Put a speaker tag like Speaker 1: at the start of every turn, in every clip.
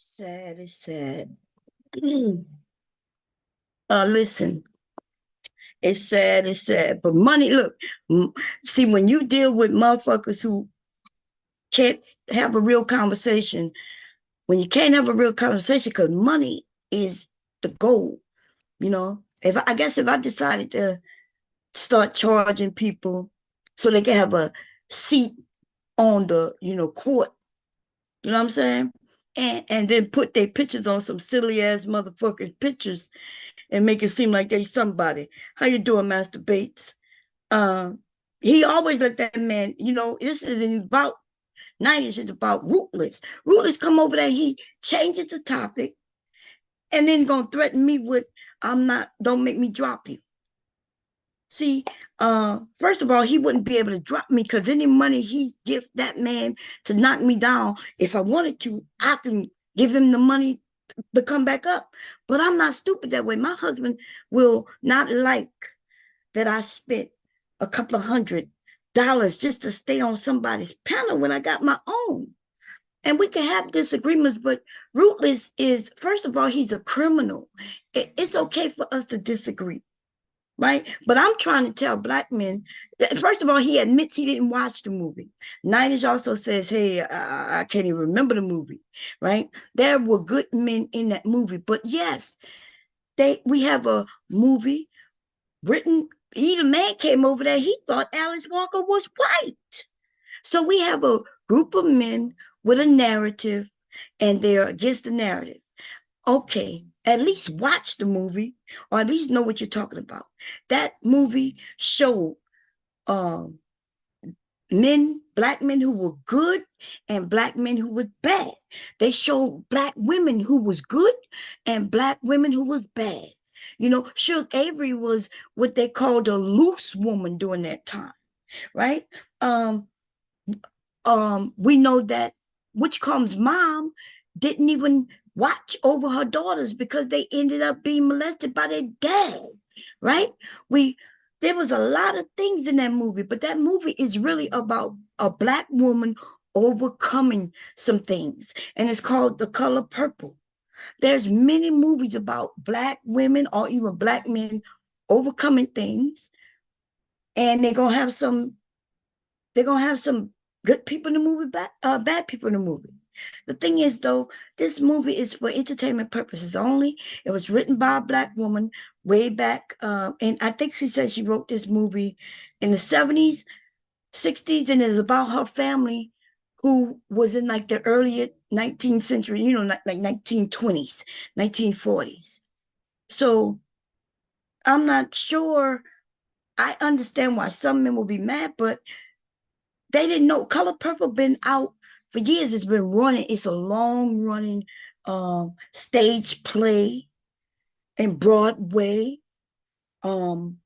Speaker 1: Sad, it's sad. Listen, it's sad, it's sad. But money, look, see, when you deal with motherfuckers who can't have a real conversation, when you can't have a real conversation, because money is the goal, If I guess if I decided to start charging people so they can have a seat on the, court, you know what I'm saying? And then put their pictures on some silly ass motherfucking pictures and make it seem like they somebody. How you doing, Master Bates? Uh, he always let that man, this isn't about 90s, it's about Ruthless. Ruthless come over there, he changes the topic and then gonna threaten me with, don't make me drop you. See, first of all, he wouldn't be able to drop me because any money he gives that man to knock me down, if I wanted to, I can give him the money to come back up. But I'm not stupid that way. My husband will not like that I spent a couple of $100 just to stay on somebody's panel when I got my own. And we can have disagreements, but Ruthless is, first of all, he's a criminal. It's okay for us to disagree, right? But I'm trying to tell black men, first of all, he admits he didn't watch the movie. 90s also says, hey, I can't even remember the movie, right? There were good men in that movie, but yes, we have a movie written, the man came over there, he thought Alice Walker was white. So we have a group of men with a narrative and they're against the narrative. Okay, at least watch the movie or at least know what you're talking about. That movie showed um, black men who were good and black men who were bad. They showed black women who was good and black women who was bad. Suge Avery was what they called a loose woman during that time, right? We know that Witchcomb's mom didn't even watch over her daughters because they ended up being molested by their dad, right? There was a lot of things in that movie, but that movie is really about a black woman overcoming some things, and it's called The Color Purple. There's many movies about black women or even black men overcoming things, and they're gonna have some good people in the movie, bad people in the movie. The thing is, though, this movie is for entertainment purposes only. It was written by a black woman way back, and I think she said she wrote this movie in the 70s, 60s, and it's about her family who was in like the early 19th century, like 1920s, 1940s. So I'm not sure. I understand why some men will be mad, but they didn't know Color Purple been out for years. It's been running. It's a long running stage play in Broadway. Um,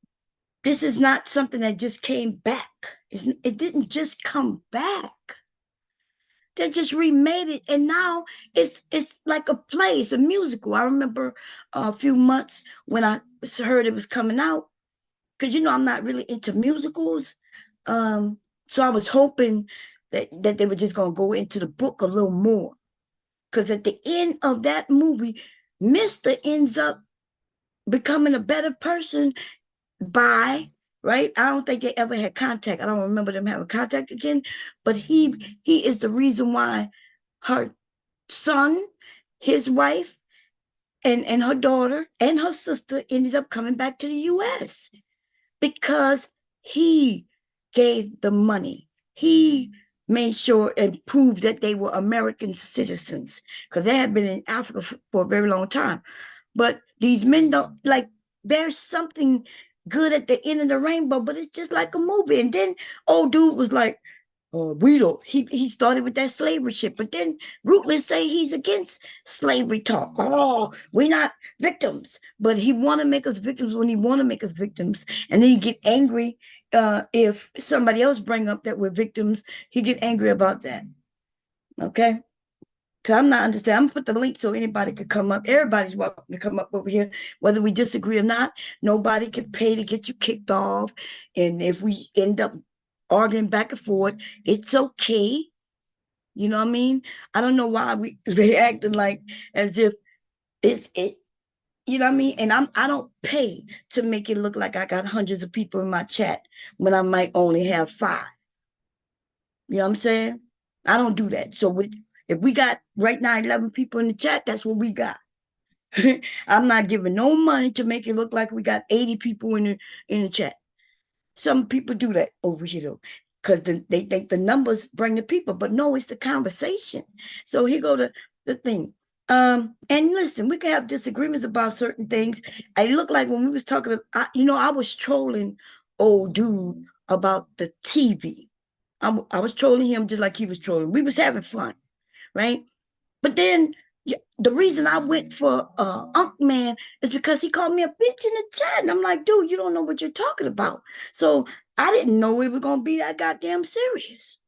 Speaker 1: this is not something that just came back. It didn't just come back. They just remade it, and now it's like a play. It's a musical. I remember a few months when I heard it was coming out, because I'm not really into musicals. So I was hoping that they were just gonna go into the book a little more. Because at the end of that movie, Mr. ends up becoming a better person by, right? I don't think they ever had contact. I don't remember them having contact again, but he is the reason why her son, his wife, and her daughter and her sister ended up coming back to the US because he gave the money. He made sure and proved that they were American citizens because they had been in Africa for a very long time. But these men don't, like, there's something good at the end of the rainbow, but it's just like a movie. And then old dude was like, we don't, he started with that slavery shit, but then Ruthless say he's against slavery talk. Oh, we're not victims, but he want to make us victims when he want to make us victims, and then he get angry if somebody else bring up that we're victims. He get angry about that. Okay, so I'm not understanding. I'm gonna put the link so anybody could come up. Everybody's welcome to come up over here, whether we disagree or not. Nobody can pay to get you kicked off, and if we end up arguing back and forth, it's okay. You know what I mean? I don't know why they acting like as if it's it. You know what I mean? And I don't pay to make it look like I got hundreds of people in my chat when I might only have five. You know what I'm saying? I don't do that. So if we got right now 11 people in the chat, that's what we got. I'm not giving no money to make it look like we got 80 people in the chat. Some people do that over here though, because they think the numbers bring the people, but no, it's the conversation. So here go the thing. And listen, we can have disagreements about certain things. I look like when we was talking, I was trolling old dude about the TV. I was trolling him just like he was trolling. We was having fun, right? But then the reason I went for Unk Man is because he called me a bitch in the chat. And I'm like, dude, you don't know what you're talking about. So I didn't know it was going to be that goddamn serious,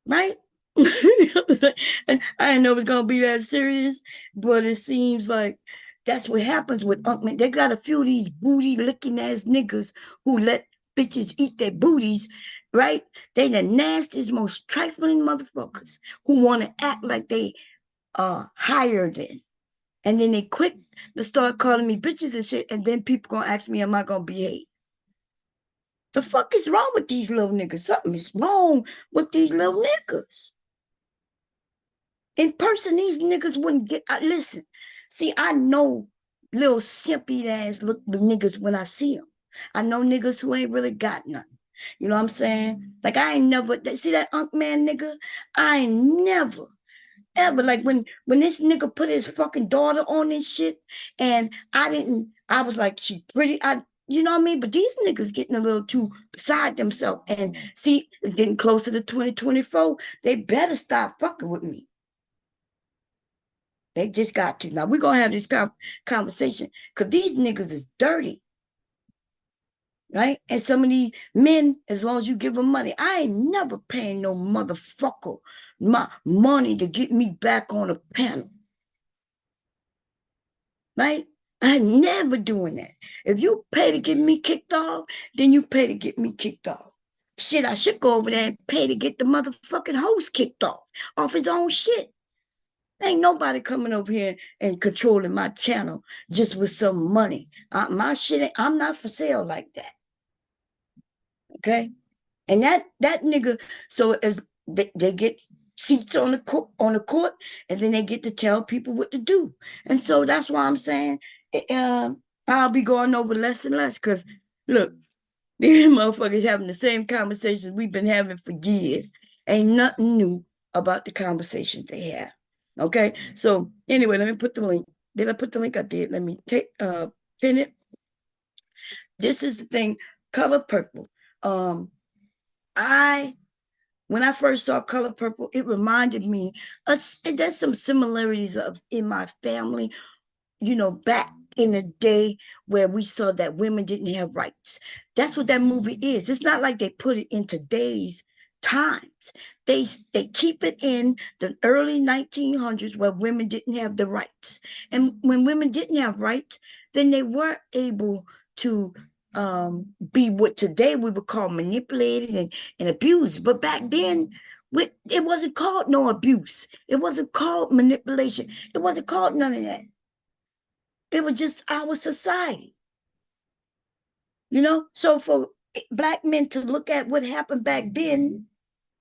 Speaker 1: right? And I didn't know it was going to be that serious, but it seems like that's what happens with Unk Man. They got a few of these booty licking ass niggas who let bitches eat their booties, right? They the nastiest, most trifling motherfuckers who want to act like they higher than. And then they quick to start calling me bitches and shit. And then people gonna ask me, am I gonna behave? The fuck is wrong with these little niggas? Something is wrong with these little niggas. In person, these niggas wouldn't get. Listen, see, I know little simpy ass look the niggas when I see them. I know niggas who ain't really got nothing. You know what I'm saying? Like I ain't never see that Unk Man nigga. I ain't never ever like when this nigga put his fucking daughter on this shit and I was like she pretty you know what I mean, but these niggas getting a little too beside themselves and see it's getting closer to 2024. They better stop fucking with me. They just got to. Now we're gonna have this conversation because these niggas is dirty, right? And some of these men, as long as you give them money, I ain't never paying no motherfucker my money to get me back on a panel. Right? I'm never doing that. If you pay to get me kicked off, then you pay to get me kicked off. Shit, I should go over there and pay to get the motherfucking host kicked off his own shit. Ain't nobody coming over here and controlling my channel just with some money. My shit, I'm not for sale like that. Okay? And that nigga, so as they get seats on the court, and then they get to tell people what to do. And so that's why I'm saying I'll be going over less and less because look, these motherfuckers having the same conversations we've been having for years. Ain't nothing new about the conversations they have. Okay, so anyway, let me put the link. Did I put the link? I did. Let me pin it. This is the thing, color purple. I when I first saw Color Purple, it reminded me there's some similarities of in my family, back in the day where we saw that women didn't have rights. That's what that movie is. It's not like they put it in today's times. They keep it in the early 1900s where women didn't have the rights. And when women didn't have rights, then they weren't able to be what today we would call manipulated and abused. But back then, it wasn't called no abuse. It wasn't called manipulation. It wasn't called none of that. It was just our society, So for Black men to look at what happened back then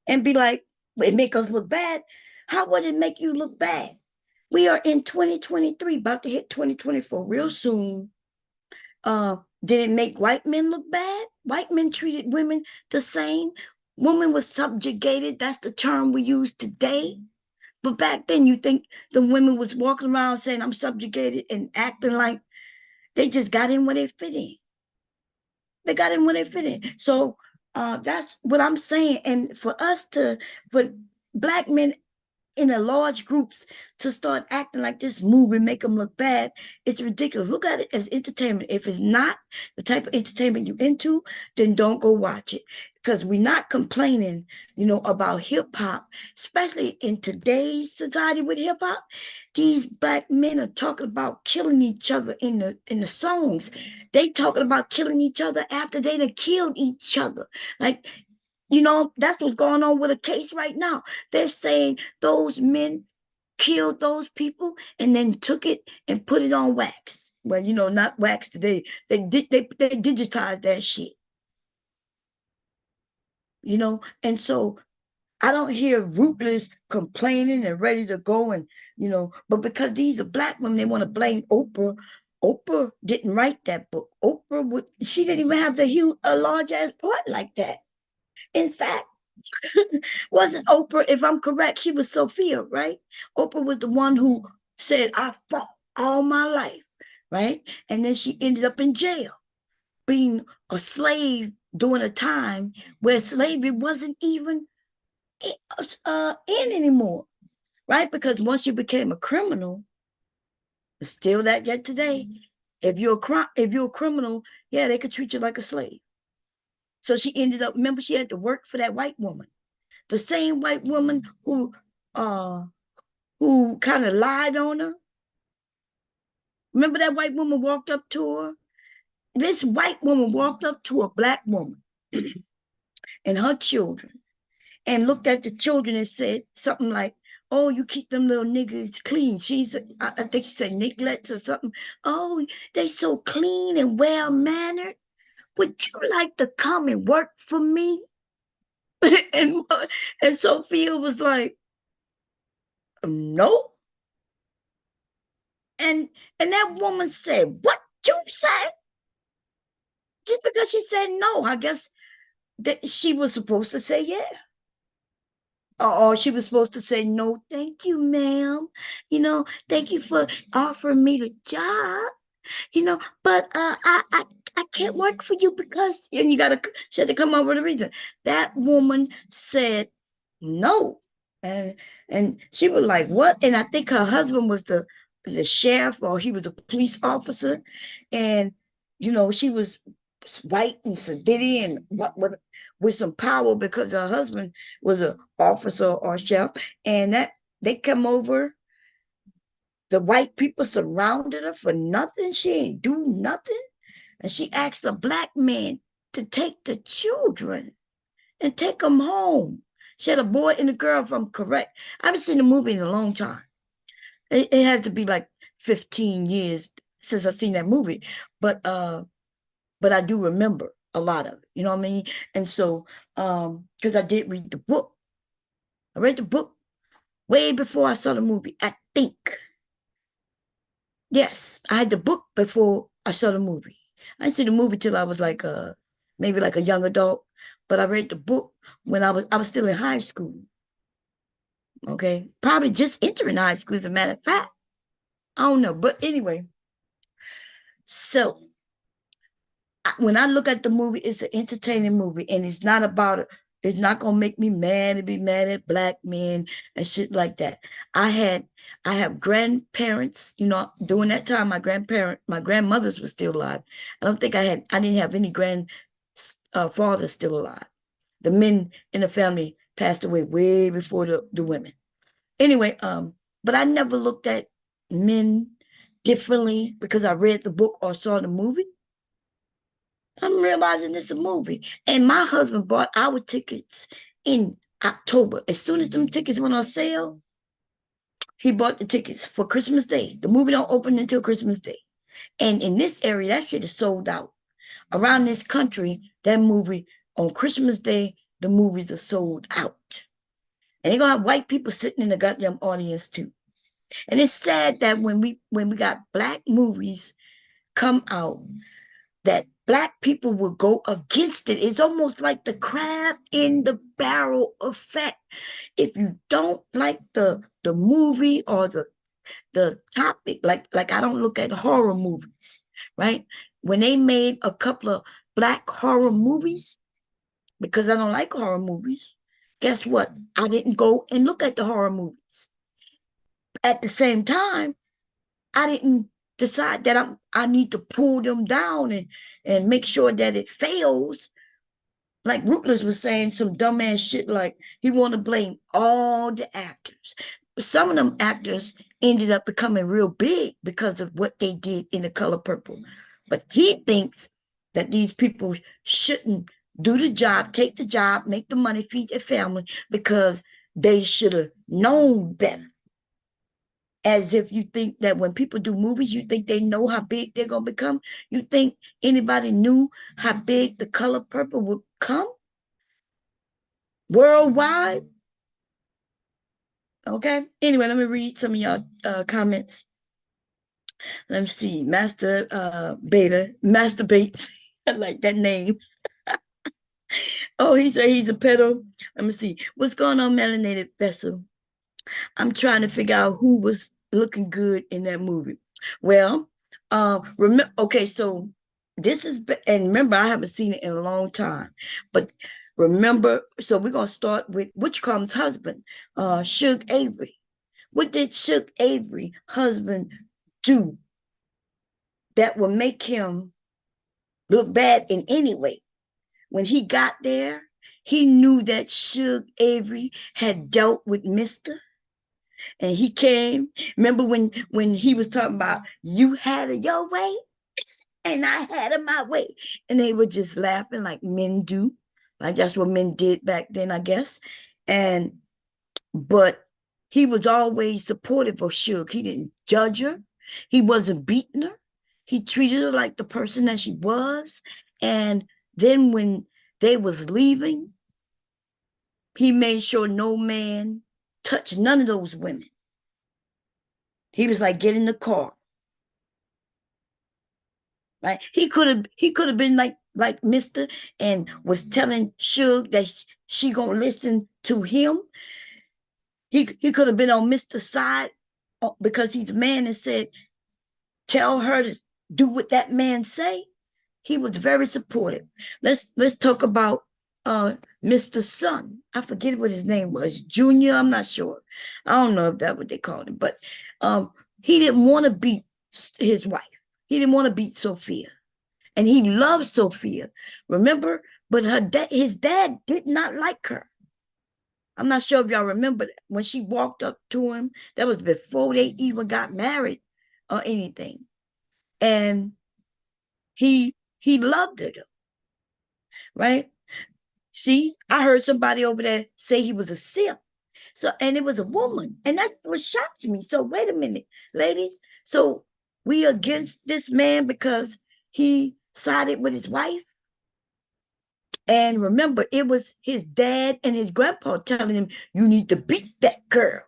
Speaker 1: and be like, it make us look bad. How would it make you look bad? We are in 2023, about to hit 2024 real soon. Did it make white men look bad? White men treated women the same. Women was subjugated. That's the term we use today. But back then, you think the women was walking around saying, I'm subjugated and acting like they just got in where they fit in. They got in where they fit in. So that's what I'm saying. And for Black men in the large groups to start acting like this movie make them look bad, it's ridiculous. Look at it as entertainment. If it's not the type of entertainment you into, then don't go watch it, because we're not complaining about hip-hop, especially in today's society with hip-hop. These Black men are talking about killing each other in the songs. They talking about killing each other after they done killed each other. Like, You know, that's what's going on with a case right now. They're saying those men killed those people and then took it and put it on wax. Well, you know, not wax today. They digitized that shit, you know, and so I don't hear Ruthless complaining and ready to go, and you know, but because these are black women, they want to blame Oprah. Oprah didn't write that book. Oprah would she didn't even have the huge a large ass part like that. In fact, wasn't Oprah, if I'm correct, she was Sophia, right? Oprah was the one who said, I fought all my life, right? And then she ended up in jail, being a slave during a time where slavery wasn't even in anymore, right? Because once you became a criminal, it's still that yet today. If you're a criminal, yeah, they could treat you like a slave. So she ended up. Remember, she had to work for that white woman, the same white woman uh who kind of lied on her. Remember that white woman walked up to her. This white woman walked up to a black woman and her children and looked at the children and said something like, "Oh, you keep them little niggas clean." I think she said Nicolets or something. "Oh, they so clean and well mannered. Would you like to come and work for me?" and and Sophia was like, "No." And that woman said, "What you say?" Just because she said no, I guess that she was supposed to say yeah. Or she was supposed to say, "No, thank you, ma'am. You know, thank you for offering me the job. You know, but I can't work for you because," and she had to come up with a reason. That woman said no. And she was like, "What?" And I think her husband was the sheriff, or he was a police officer. And you know, she was white and sedity and what with some power because her husband was an officer or sheriff. And that they come over, the white people surrounded her for nothing. She ain't do nothing. And she asked a black man to take the children and take them home. She had a boy and a girl, if I'm correct. I haven't seen the movie in a long time. It has to be like 15 years since I've seen that movie. But I do remember a lot of it. You know what I mean? And so, because I did read the book. I read the book way before I saw the movie, I think. Yes, I had the book before I saw the movie. I didn't see the movie till I was like maybe like a young adult, but I read the book when I was still in high school. Okay, probably just entering high school, as a matter of fact. I don't know, but anyway. So when I look at the movie, it's an entertaining movie, and it's not about it. It's not gonna make me mad and be mad at black men and shit like that. I had I have grandparents, you know, during that time my grandmothers were still alive. I didn't have any fathers still alive. The men in the family passed away way before the women. Anyway, but I never looked at men differently because I read the book or saw the movie. I'm realizing it's a movie. And my husband bought our tickets in October. As soon as them tickets went on sale, he bought the tickets for Christmas Day. The movie don't open until Christmas Day. And in this area, that shit is sold out. Around this country, that movie on Christmas Day, the movies are sold out. And they're gonna have white people sitting in the goddamn audience too. And it's sad that when we got black movies come out, that black people will go against it. It's almost like the crab in the barrel effect. If you don't like the movie or the topic, like I don't look at horror movies, right? When they made a couple of black horror movies, because I don't like horror movies, guess what? I didn't go and look at the horror movies. At the same time, I didn't decide that I need to pull them down and make sure that it fails. Like Ruthless was saying some dumbass shit like he want to blame all the actors. Some of them actors ended up becoming real big because of what they did in The Color Purple. But he thinks that these people shouldn't do the job, take the job, make the money, feed their family, because they should have known better. As if you think that when people do movies, you think they know how big they're going to become. You think anybody knew how big The Color Purple would come worldwide? Okay. Anyway, let me read some of y'all comments. Let me see. Master Bates. I like that name. Oh, he said he's a pedo. Let me see. What's going on, Melanated Vessel? I'm trying to figure out who was looking good in that movie. Well, remember, okay, so this is, and remember, I haven't seen it in a long time, but remember, so we're gonna start with Witchcom's husband, Suge Avery. What did Suge Avery husband do that will make him look bad in any way? When he got there, he knew that Suge Avery had dealt with Mister, and he came. Remember when he was talking about you had it your way and I had it my way, and they were just laughing like men do, like that's what men did back then, I guess. And but he was always supportive of Suge. He didn't judge her. He wasn't beating her. He treated her like the person that she was. And then when they was leaving, he made sure no man touched none of those women. He was like, get in the car. Right? He could have been like Mister and was telling Suge that she gonna listen to him. He could have been on Mister's side because he's a man and said, tell her to do what that man say. He was very supportive. Let's talk about Mister's son. I forget what his name was. Junior, I'm not sure. I don't know if that's what they called him, but he didn't want to beat his wife. He didn't want to beat Sophia. And he loved Sophia. Remember? But his dad did not like her. I'm not sure if y'all remember when she walked up to him. That was before they even got married or anything. And he loved her, right? See, I heard somebody over there say he was a simp. So, and it was a woman. And that's what shocked me. So wait a minute, ladies. So we against this man because he sided with his wife? And remember, it was his dad and his grandpa telling him, you need to beat that girl.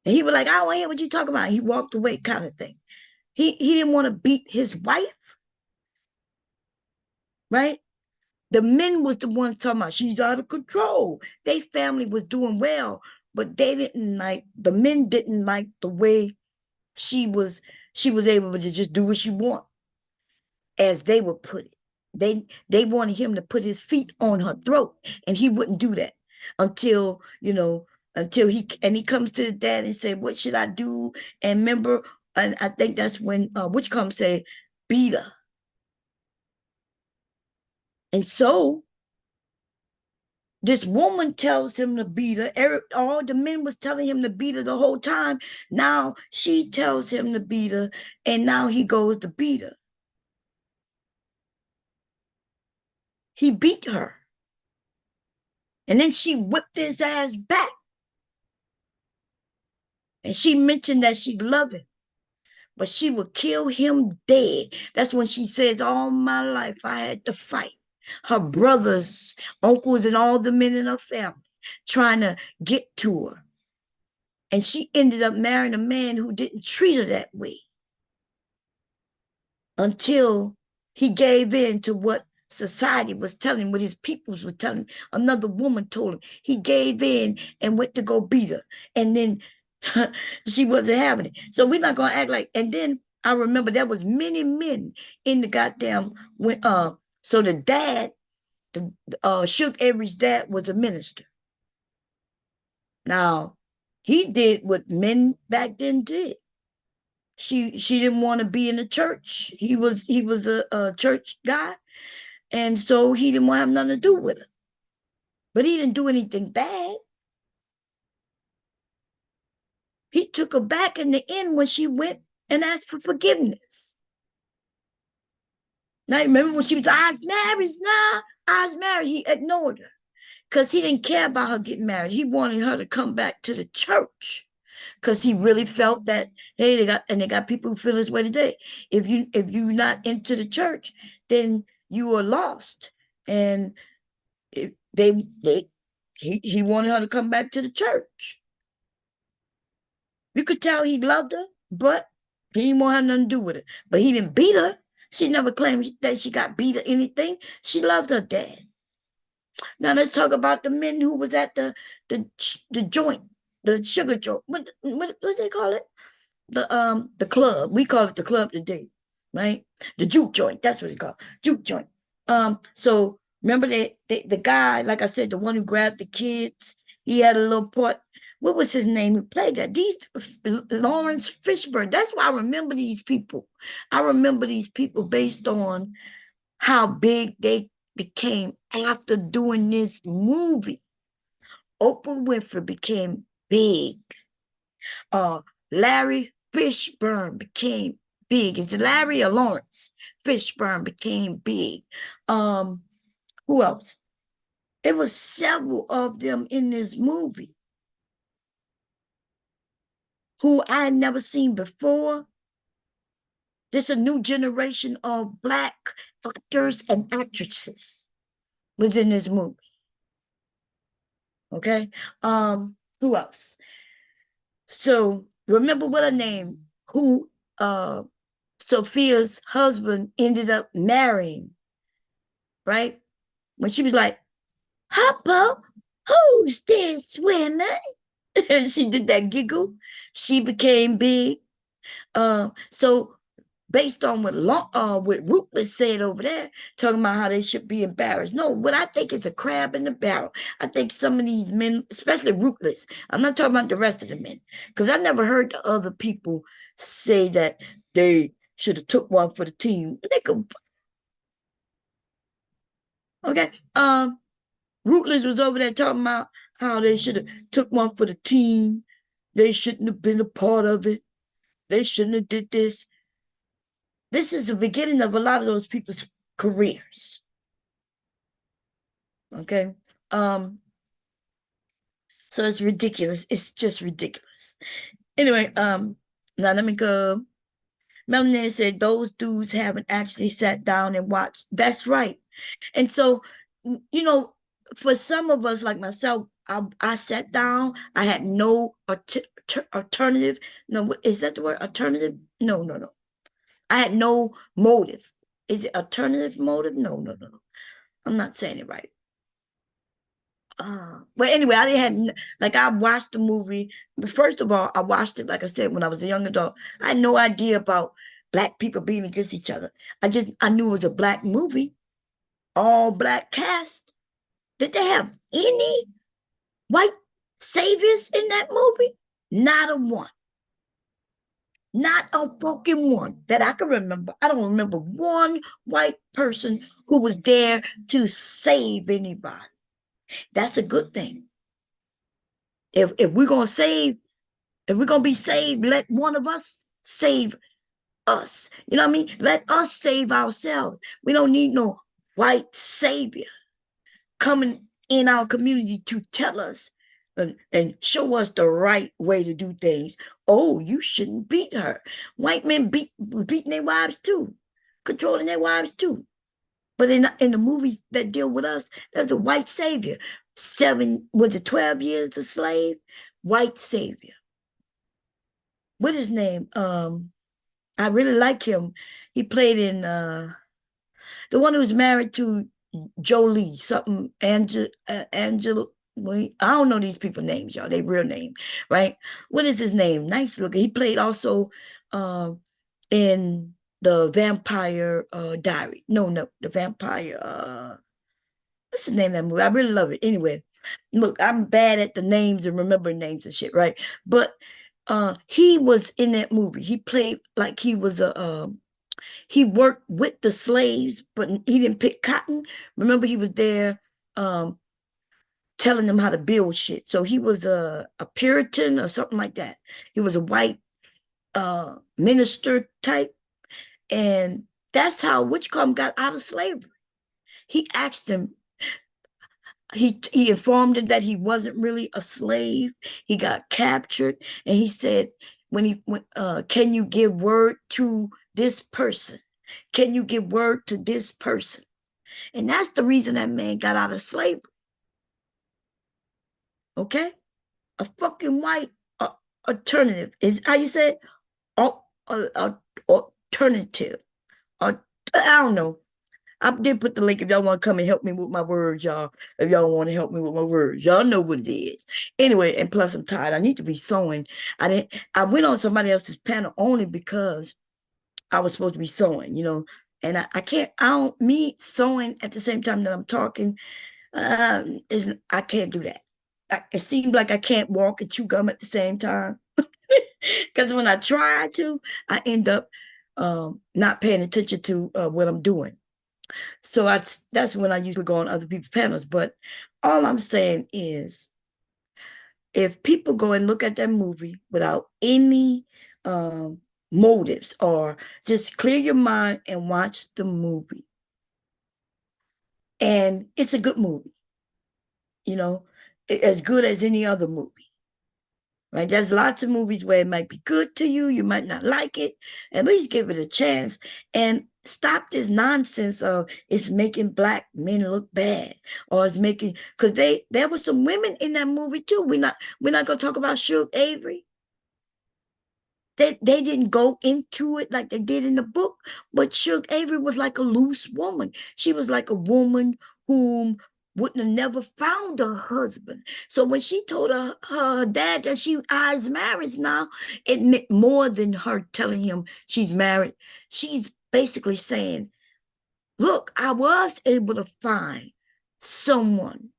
Speaker 1: And he was like, I don't want to hear what you talk about. He walked away, kind of thing. He didn't want to beat his wife, right? The men was the ones talking about she's out of control. Their family was doing well, but they didn't like, the men didn't like the way she was able to just do what she want, as they would put it. They wanted him to put his feet on her throat, and he wouldn't do that until, until he comes to his dad and say, what should I do? And remember, and I think that's when which comes say, beat her. And so this woman tells him to beat her. All the men was telling him to beat her the whole time. Now she tells him to beat her, and now he goes to beat her. He beat her. And then she whipped his ass back. And she mentioned that she loved him, but she would kill him dead. That's when she says, all my life I had to fight her brothers, uncles, and all the men in her family trying to get to her. And she ended up marrying a man who didn't treat her that way until he gave in to what society was telling, what his peoples was telling. Another woman told him. He gave in and went to go beat her. And then she wasn't having it. So we're not gonna act like. And then I remember there was many men in the goddamn when so the dad, Suge Avery's dad was a minister. Now he did what men back then did. She didn't want to be in the church. He was a church guy, and so he didn't want to have nothing to do with her. But he didn't do anything bad. He took her back in the end when she went and asked for forgiveness. Now, remember when she was, I married now? I was married. He ignored her because he didn't care about her getting married. He wanted her to come back to the church because he really felt that, hey, they got people who feel this way today. If you're not into the church, then you are lost. And if they he wanted her to come back to the church. You could tell he loved her, but he didn't want to have nothing to do with it. But he didn't beat her. She never claimed that she got beat or anything. She loved her dad. Now let's talk about the men who was at the joint, the sugar joint. What they call it? The club. We call it the club today, right? The juke joint. That's what it's called. Juke joint. So remember the guy, like I said, the one who grabbed the kids, he had a little part. What was his name who played that? Lawrence Fishburne. That's why I remember these people. I remember these people based on how big they became after doing this movie. Oprah Winfrey became big. uh Larry Fishburne became big. It's Larry or Lawrence Fishburne became big. Who else? It was several of them in this movie who I had never seen before. There's a new generation of Black actors and actresses was in this movie. Okay. Who else? So remember what her name, who Sophia's husband ended up marrying, right? When she was like, Hoppo, who's this winner? And she did that giggle. She became big. So based on what Ruthless said over there, talking about how they should be embarrassed. No, what I think is a crab in the barrel. I think some of these men, especially Ruthless, I'm not talking about the rest of the men, because I never heard the other people say that they should have took one for the team. They could, okay. Ruthless was over there talking about how they should have took one for the team. They shouldn't have been a part of it. They shouldn't have did this. This is the beginning of a lot of those people's careers. Okay. So it's ridiculous. It's just ridiculous. Anyway, now let me go. Melanie said those dudes haven't actually sat down and watched. That's right. And so, for some of us like myself, I sat down. I had no alternative. No, is that the word? Alternative? No, no, no. I had no motive. Is it alternative motive? No, no, no, no. I'm not saying it right. But anyway, I didn't have like I watched the movie. But first of all, I watched it, like I said, when I was a young adult. I had no idea about Black people being against each other. I knew it was a Black movie, all Black cast. Did they have any white saviors in that movie? Not a one. Not a fucking one that I can remember. I don't remember one white person who was there to save anybody. That's a good thing. If we're gonna save, if we're gonna be saved, let one of us save us. You know what I mean? Let us save ourselves. We don't need no white savior coming in our community to tell us and show us the right way to do things. Oh, you shouldn't beat her. White men beating their wives too, controlling their wives too. But in the movies that deal with us, there's a white savior. 12 years a slave? White savior. What his name? I really like him. He played in the one who's married to Jolie, something Angela. I don't know these people's names, y'all. They real name, right? What is his name? Nice looking. He played also in the Vampire Diary. No, no, the Vampire. What's the name of that movie? I really love it. Anyway, look, I'm bad at the names and remembering names and shit, right? But he was in that movie. He played like he was he worked with the slaves, but he didn't pick cotton. Remember, he was there telling them how to build shit. So he was a Puritan or something like that. He was a white minister type. And that's how Witchcomb got out of slavery. He asked him, he informed him that he wasn't really a slave. He got captured, and he said, can you give word to this person? Can you give word to this person? And that's the reason that man got out of slavery. Okay, a fucking white alternative is how you say it? Alternative. I don't know. I did put the link if y'all want to come and help me with my words, y'all. If y'all want to help me with my words, y'all know what it is. Anyway, and plus I'm tired. I need to be sewing. I went on somebody else's panel only because I was supposed to be sewing, And I don't me sewing at the same time that I'm talking. I can't do that. It seems like I can't walk and chew gum at the same time. Because when I try to, I end up not paying attention to what I'm doing. So that's when I usually go on other people's panels. But all I'm saying is, if people go and look at that movie without any motives, or just clear your mind and watch the movie, and it's a good movie, as good as any other movie. Right? There's lots of movies where it might be good to you, you might not like it. At least give it a chance and stop this nonsense of it's making black men look bad, or it's making, because there were some women in that movie too. We're not gonna talk about Suge Avery. They didn't go into it like they did in the book, but Suge Avery was like a loose woman. She was like a woman whom wouldn't have never found a husband. So when she told her dad that she eyes marriage now, it meant more than her telling him she's married. She's basically saying, look, I was able to find someone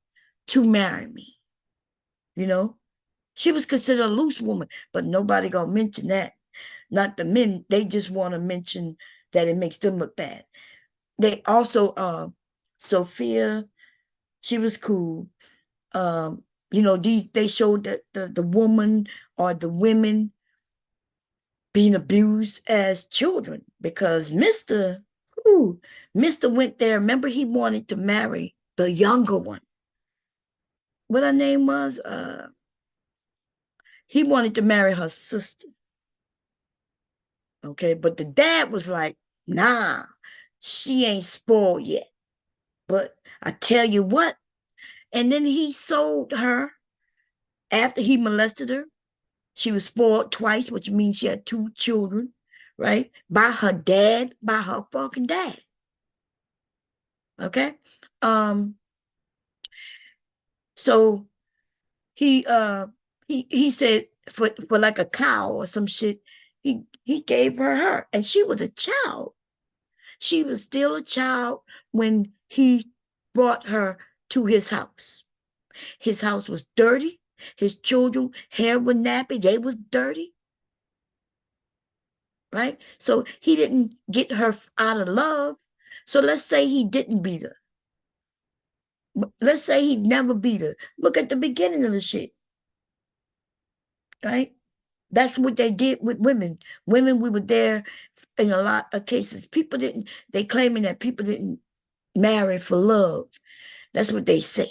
Speaker 1: to marry me. She was considered a loose woman, but nobody gonna mention that. Not the men. They just want to mention that it makes them look bad. They also, Sophia, she was cool. They showed that the woman or the women being abused as children, because Mr. went there. Remember, he wanted to marry the younger one. What her name was? He wanted to marry her sister. Okay, but the dad was like, nah, she ain't spoiled yet. But I tell you what, and then he sold her after he molested her. She was spoiled twice, which means she had two children, right? By her fucking dad. Okay? Um, so he he said for like a cow or some shit, he gave her, and she was a child. She was still a child when he brought her to his house. His house was dirty. His children, hair was nappy. They was dirty. Right? So he didn't get her out of love. So let's say he didn't beat her. Let's say he never beat her. Look at the beginning of the shit. Right? That's what they did with women. Women, we were there in a lot of cases. They claiming that people didn't marry for love. That's what they say.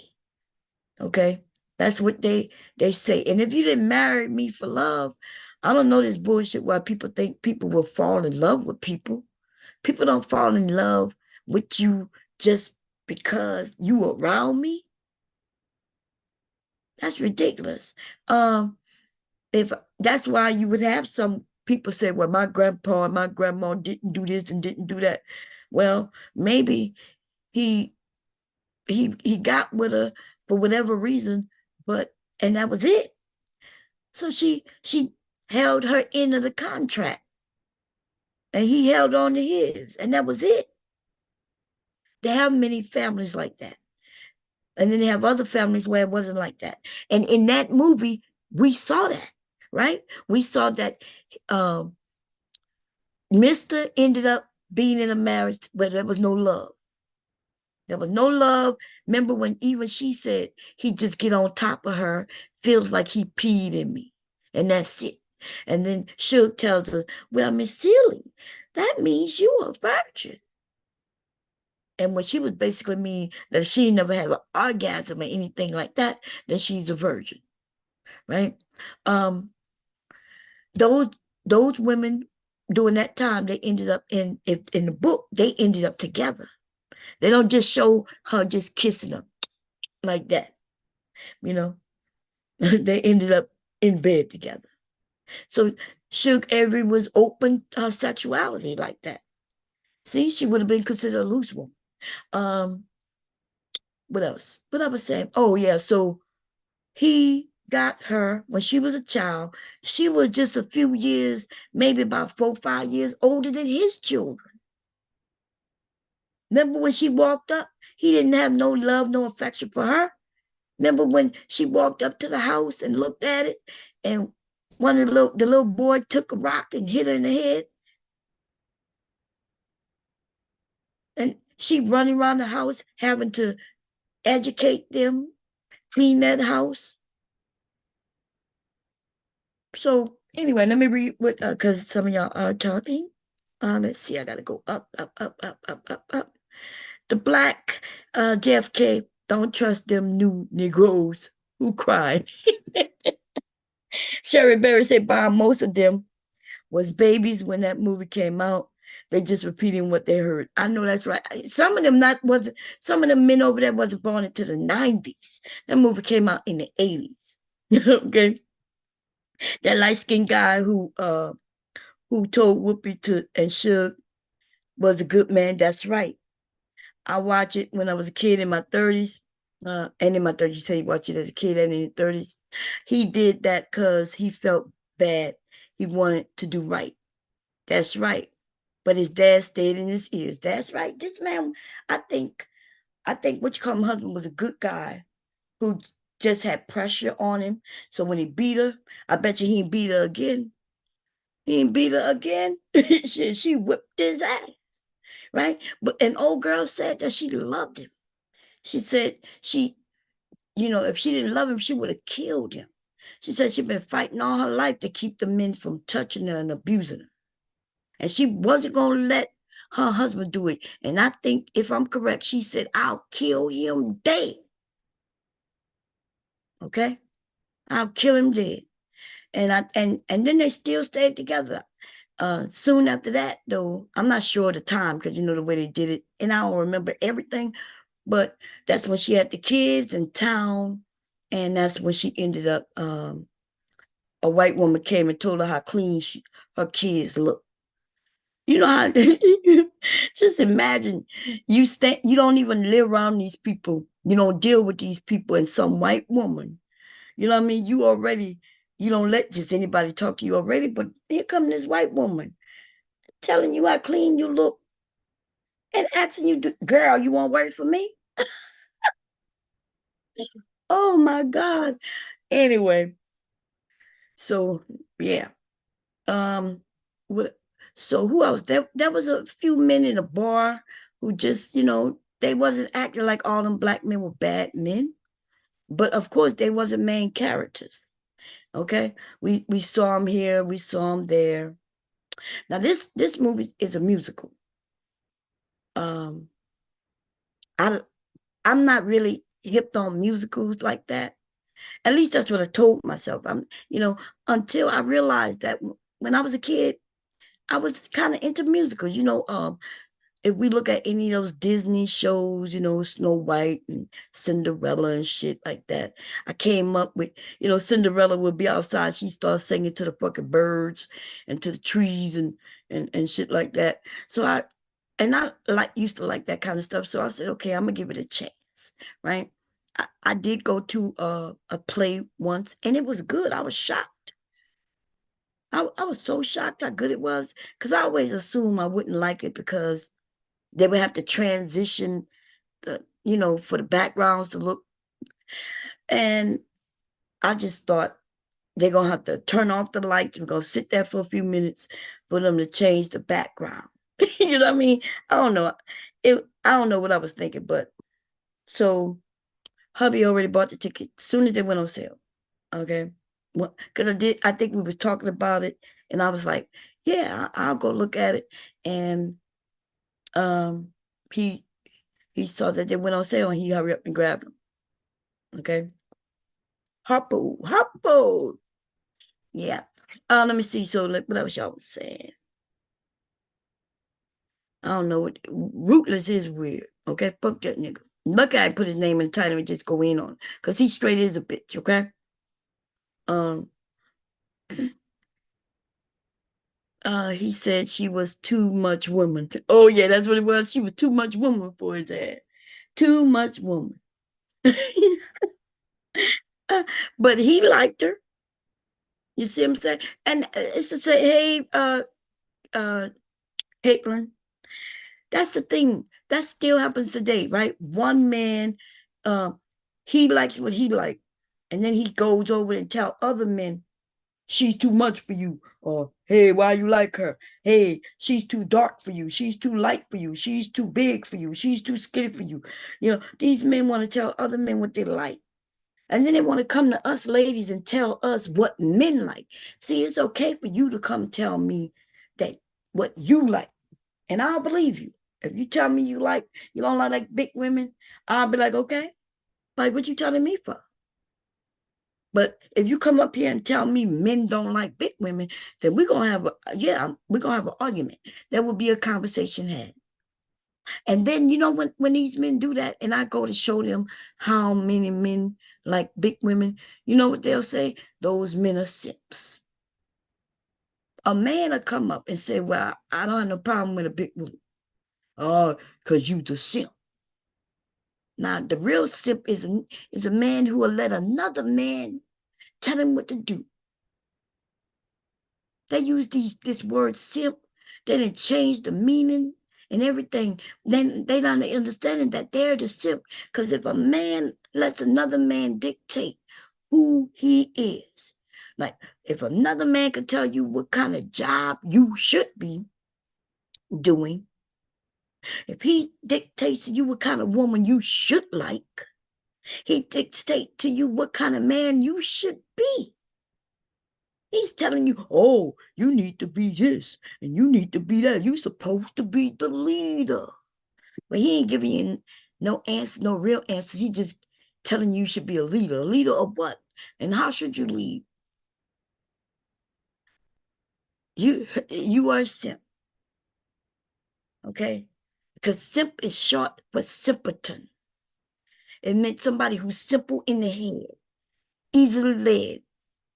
Speaker 1: Okay? That's what they say. And if you didn't marry me for love, I don't know this bullshit why people think people will fall in love with people. People don't fall in love with you just because you around me. That's ridiculous. If that's why you would have some people say, well, my grandpa and my grandma didn't do this and didn't do that. Well, maybe he he got with her for whatever reason, and that was it. So she held her end of the contract, and he held on to his, and that was it. They have many families like that. And then they have other families where it wasn't like that. And in that movie, we saw that, right? We saw that Mr. ended up being in a marriage where there was no love. There was no love. Remember when even she said he just get on top of her, feels like he peed in me. And that's it. And then Suge tells her, well, Miss Sealy, that means you are a virgin. And when she was basically mean that if she never had an orgasm or anything like that, then she's a virgin, right? Um, those those women during that time, they ended up in the book, they ended up together. They don't just show her just kissing them like that, you know. They ended up in bed together. So Suge Avery was open to her sexuality like that. See, she would have been considered a loose woman. Um, what else? What I was saying? Oh yeah, so he got her when she was a child. She was just a few years, maybe about 4, 5 years older than his children. Remember when she walked up? He didn't have no love, no affection for her. Remember when she walked up to the house and looked at it, and one of the little boy took a rock and hit her in the head, and she running around the house having to educate them, clean that house. So anyway, let me read what because some of y'all are talking. Let's see, I gotta go up, up, up, up, up, up, up. The black JFK, don't trust them new Negroes who cried. Sherry Berry said, by most of them was babies when that movie came out. They just repeating what they heard. I know that's right. Some of them not wasn't. Some of them men over there wasn't born into the 90s. That movie came out in the 80s. Okay, that light skinned guy who told Whoopi to and Suge was a good man. That's right. I watched it when I was a kid in my 30s. And in my 30s, you say you watch it as a kid and in your 30s. He did that because he felt bad. He wanted to do right. That's right. But his dad stayed in his ears. That's right. This man, I think, I think what you call him husband was a good guy who just had pressure on him. So when he beat her, I bet you he ain't beat her again. He ain't beat her again. she whipped his ass, right? But an old girl said that she loved him. She said if she didn't love him, she would have killed him. She said she'd been fighting all her life to keep the men from touching her and abusing her. And she wasn't going to let her husband do it. And I think, if I'm correct, she said, I'll kill him dead. Okay? I'll kill him dead. And then they still stayed together. Soon after that, though, I'm not sure of the time because the way they did it, and I don't remember everything, but that's when she had the kids in town, and that's when she ended up. A white woman came and told her how clean her kids look. You know how? Just imagine you don't even live around these people. You don't deal with these people, and some white woman. You know what I mean? You don't let just anybody talk to you already, but here come this white woman telling you how clean you look and asking you, girl, you want to work for me? Oh my God. Anyway, so yeah. Um, what? So who else? There was a few men in a bar who just, they wasn't acting like all them black men were bad men, but of course they wasn't main characters. Okay, we saw them here, we saw them there. Now this movie is a musical. Um, I I'm not really hip on musicals like that. At least that's what I told myself. Until I realized that when I was a kid, I was kind of into musicals. If we look at any of those Disney shows, Snow White and Cinderella and shit like that, I came up with, Cinderella would be outside. She starts singing to the fucking birds and to the trees and shit like that. So I used to like that kind of stuff. So I said, okay, I'm gonna give it a chance, right? I did go to a play once and it was good. I was shocked. I was so shocked how good it was because I always assumed I wouldn't like it because they would have to transition for the backgrounds to look. And I just thought they're gonna have to turn off the lights. We're gonna sit there for a few minutes for them to change the background. You know what I mean? I don't know. I don't know what I was thinking, but so hubby already bought the ticket as soon as they went on sale. Okay. Well, because I think we was talking about it, and I was like, yeah, I'll go look at it. And um he He saw that they went on sale and he hurried up and grabbed them. Okay. Harpo, Harpo. Yeah. Let me see. So what else y'all was saying? I don't know what Ruthless is weird. Okay, fuck that nigga. Lucky I put his name in the title and just go in on it. Cause he straight is a bitch, okay? Um he said she was too much woman. Oh yeah, that's what it was. She was too much woman for his ass. Too much woman. But he liked her. You see what I'm saying? And it's to say, hey, uh, Caitlin, that's the thing. That still happens today, right? One man, uh, he likes what he likes, and then he goes over and tell other men, she's too much for you, or hey, why you like her? Hey, she's too dark for you. She's too light for you. She's too big for you. She's too skinny for you. You know, these men want to tell other men what they like. And then they want to come to us ladies and tell us what men like. See, it's okay for you to come tell me that what you like, and I'll believe you. If you tell me you don't like big women, I'll be like, okay, like what you telling me for? But if you come up here and tell me men don't like big women, then we're gonna have we're gonna have an argument. There will be a conversation had. And then you know when these men do that, and I go to show them how many men like big women, you know what they'll say? Those men are simps. A man will come up and say, well, I don't have no problem with a big woman. Oh, because you the simp. Now the real simp is a man who will let another man tell him what to do. They use this word simp. They didn't change the meaning and everything. Then they don't understanding that they're the simp. Because if a man lets another man dictate who he is, like if another man can tell you what kind of job you should be doing, if he dictates to you what kind of woman you should like, he dictates to you what kind of man you should be. He's telling you, oh, you need to be this and you need to be that. You're supposed to be the leader. But he ain't giving you no answer, no real answers. He just telling you should be a leader. A leader of what? And how should you lead? You are a simp, okay? Because simp is short for simpleton. It meant somebody who's simple in the head, easily led,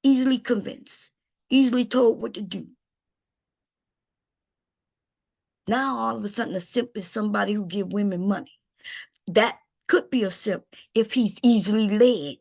Speaker 1: easily convinced, easily told what to do. Now all of a sudden a simp is somebody who give women money. That could be a simp if he's easily led,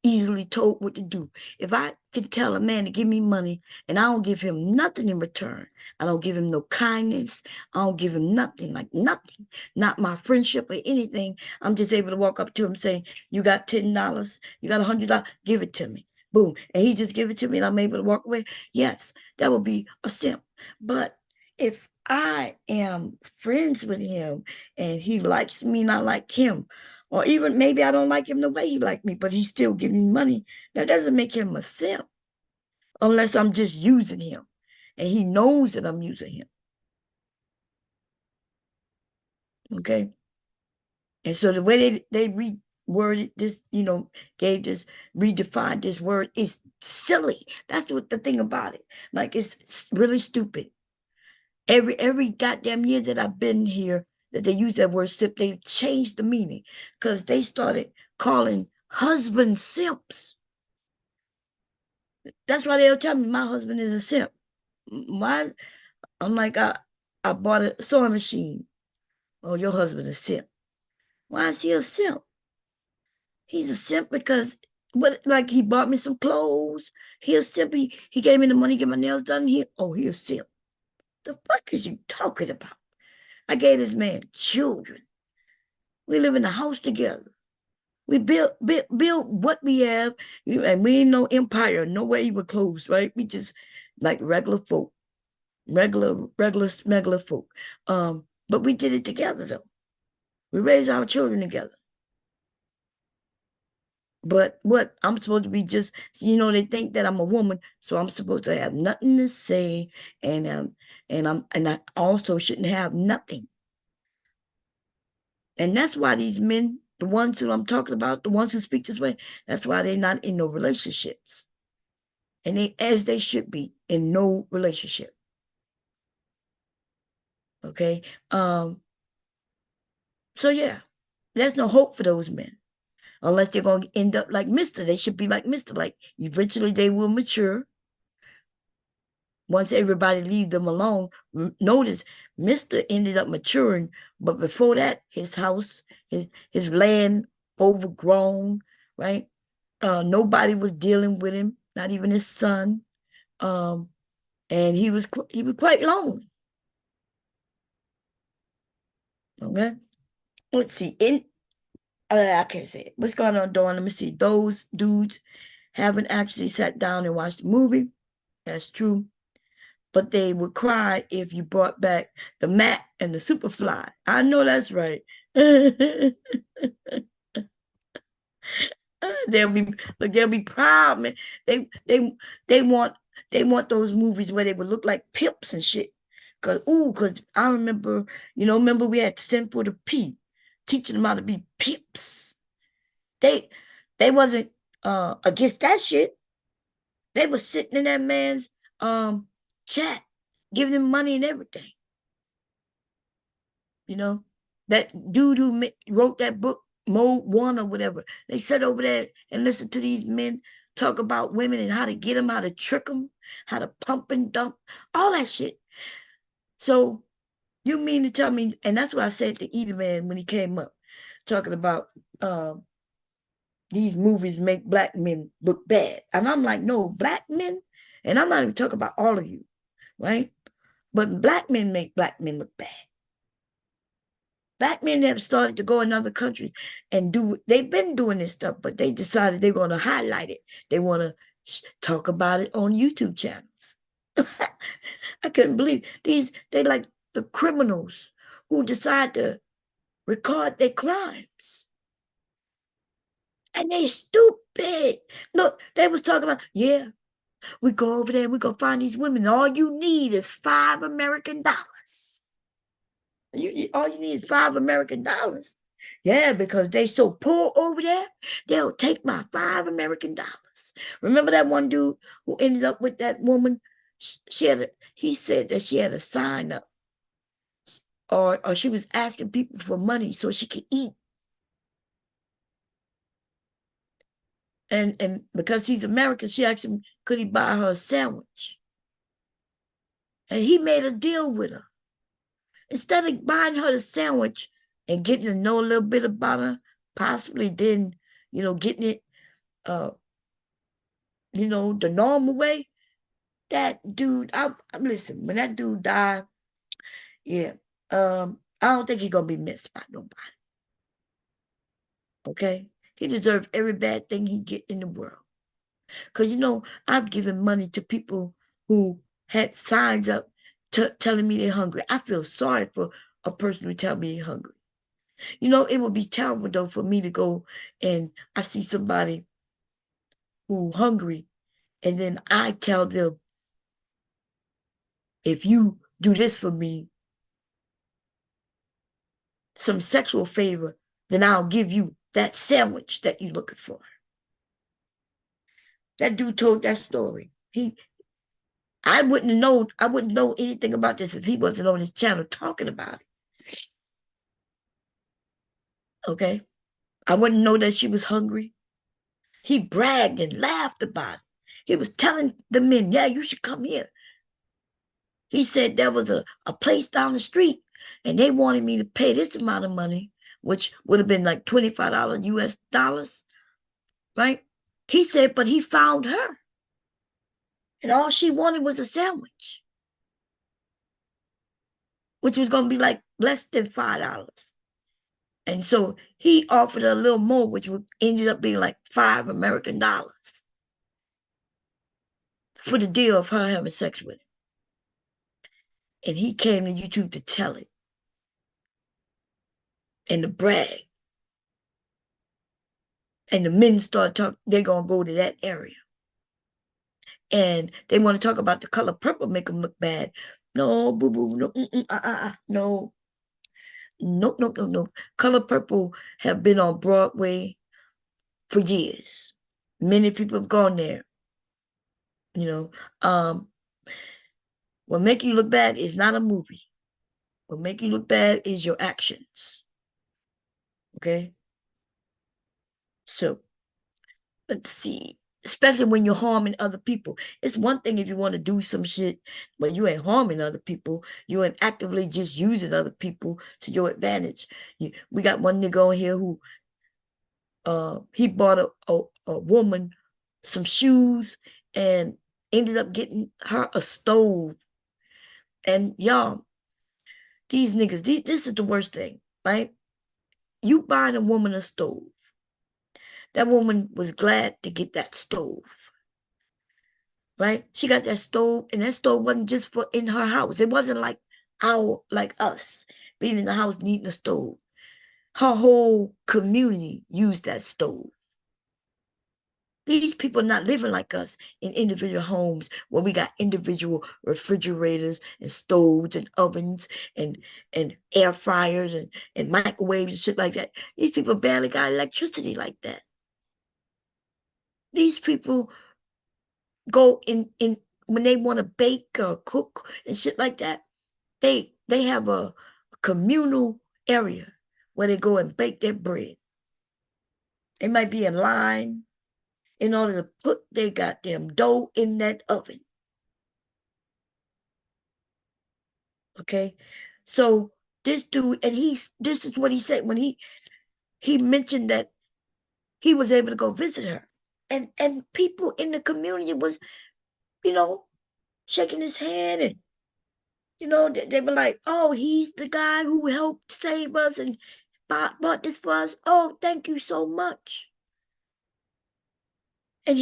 Speaker 1: easily told what to do. If I can tell a man to give me money and I don't give him nothing in return, I don't give him no kindness, I don't give him nothing, like nothing, not my friendship or anything. I'm just able to walk up to him saying, you got $10, you got $100, give it to me. Boom. And he just give it to me and I'm able to walk away. Yes, that would be a simp. But if I am friends with him and he likes me and I like him, or even maybe I don't like him the way he like me, but he's still giving me money. That doesn't make him a simp unless I'm just using him and he knows that I'm using him. Okay. And so the way they reworded this, gave this, redefined this word is silly. That's what the thing about it. Like it's really stupid. Every goddamn year that I've been here that they use that word simp, they've changed the meaning because they started calling husbands simps. That's why they'll tell me my husband is a simp. Why? I'm like, I bought a sewing machine. Oh, your husband is a simp. Why is he a simp? He's a simp because like he bought me some clothes. He a simp. He gave me the money to get my nails done. He a simp. The fuck is you talking about? I gave this man children. We live in a house together. We build what we have, and we ain't no empire, no way even close, right? We just like regular folk. Regular folk. But we did it together though. We raised our children together. But what I'm supposed to be just, they think that I'm a woman, so I'm supposed to have nothing to say, and I also shouldn't have nothing. And that's why these men, the ones who I'm talking about, the ones who speak this way, that's why they're not in no relationships. And as they should be, in no relationship. Okay. So yeah, there's no hope for those men unless they're going to end up like Mr. They should be like Mr. Like eventually they will mature once everybody leave them alone. Notice Mr. ended up maturing, but before that, his house, his land overgrown, right? Nobody was dealing with him, not even his son. Um, and he was quite lonely. Okay. Let's see. I can't say it. What's going on, Dawn? Let me see. Those dudes haven't actually sat down and watched the movie. That's true. But they would cry if you brought back the Mac and the Superfly. I know that's right. They'll be proud, man. They they they want they want those movies where they would look like pimps and shit. Cause I remember, remember we had Sin for the P, teaching them how to be pimps. They they wasn't against that shit. They was sitting in that man's chat, giving him money and everything. You know, that dude who wrote that book, Mode One or whatever, they sat over there and listened to these men talk about women and how to get them, how to trick them, how to pump and dump, all that shit. So you mean to tell me, and that's what I said to Edie Man when he came up, talking about these movies make black men look bad. And I'm like, no, black men, and I'm not even talking about all of you, right? But black men make black men look bad. Black men have started to go in other countries and they've been doing this stuff, but they decided they're going to highlight it. They want to talk about it on YouTube channels. I couldn't believe they like the criminals who decide to record their crimes. And they stupid. Look, they was talking about, yeah, we go over there, we go find these women. All you need is $5 American. All you need is $5 American. Yeah, because they so poor over there, they'll take my $5 American. Remember that one dude who ended up with that woman? He said that she had a sign up, or she was asking people for money so she could eat. And because he's American, she asked him, could he buy her a sandwich? And he made a deal with her. Instead of buying her the sandwich and getting to know a little bit about her, possibly then, getting it, the normal way, that dude, listen, when that dude died, yeah, I don't think he's going to be missed by nobody. Okay? He deserves every bad thing he get in the world. Because, I've given money to people who had signs up telling me they're hungry. I feel sorry for a person who tell me they're hungry. It would be terrible, though, for me to go and I see somebody who hungry, and then I tell them, if you do this for me, some sexual favor, then I'll give you that sandwich that you're looking for. That dude told that story. I wouldn't know anything about this if he wasn't on his channel talking about it. Okay? I wouldn't know that she was hungry. He bragged and laughed about it. He was telling the men, yeah, you should come here. He said there was a place down the street and they wanted me to pay this amount of money, which would have been like $25 US dollars, right? He said, but he found her. And all she wanted was a sandwich, which was going to be like less than $5. And so he offered a little more, which ended up being like $5 American for the deal of her having sex with him. And he came to YouTube to tell it and to brag. And the men start talking, they're going to go to that area. And they want to talk about the color purple, make them look bad. No, boo-boo, no, no. Nope, nope, nope, nope. Color Purple have been on Broadway for years. Many people have gone there. You know, what make you look bad is not a movie. What make you look bad is your actions. Okay, so let's see. Especially when you're harming other people. It's one thing if you want to do some shit, but you ain't harming other people. You ain't actively just using other people to your advantage. We got one nigga on here who he bought a woman some shoes and ended up getting her a stove. And y'all, these niggas, this is the worst thing, right? You buying a woman a stove. That woman was glad to get that stove, right? She got that stove, and that stove wasn't just for in her house. It wasn't like us being in the house needing a stove. Her whole community used that stove. These people are not living like us in individual homes where we got individual refrigerators and stoves and ovens and air fryers and microwaves and shit like that. These people barely got electricity like that. These people go in when they want to bake or cook and shit like that. They have a communal area where they go and bake their bread. They might be in line in order to put their goddamn dough in that oven. Okay. So this dude, and this is what he said when he mentioned that he was able to go visit her. And people in the community was, you know, shaking his hand and they were like, oh, he's the guy who helped save us and bought this for us. Oh, thank you so much. And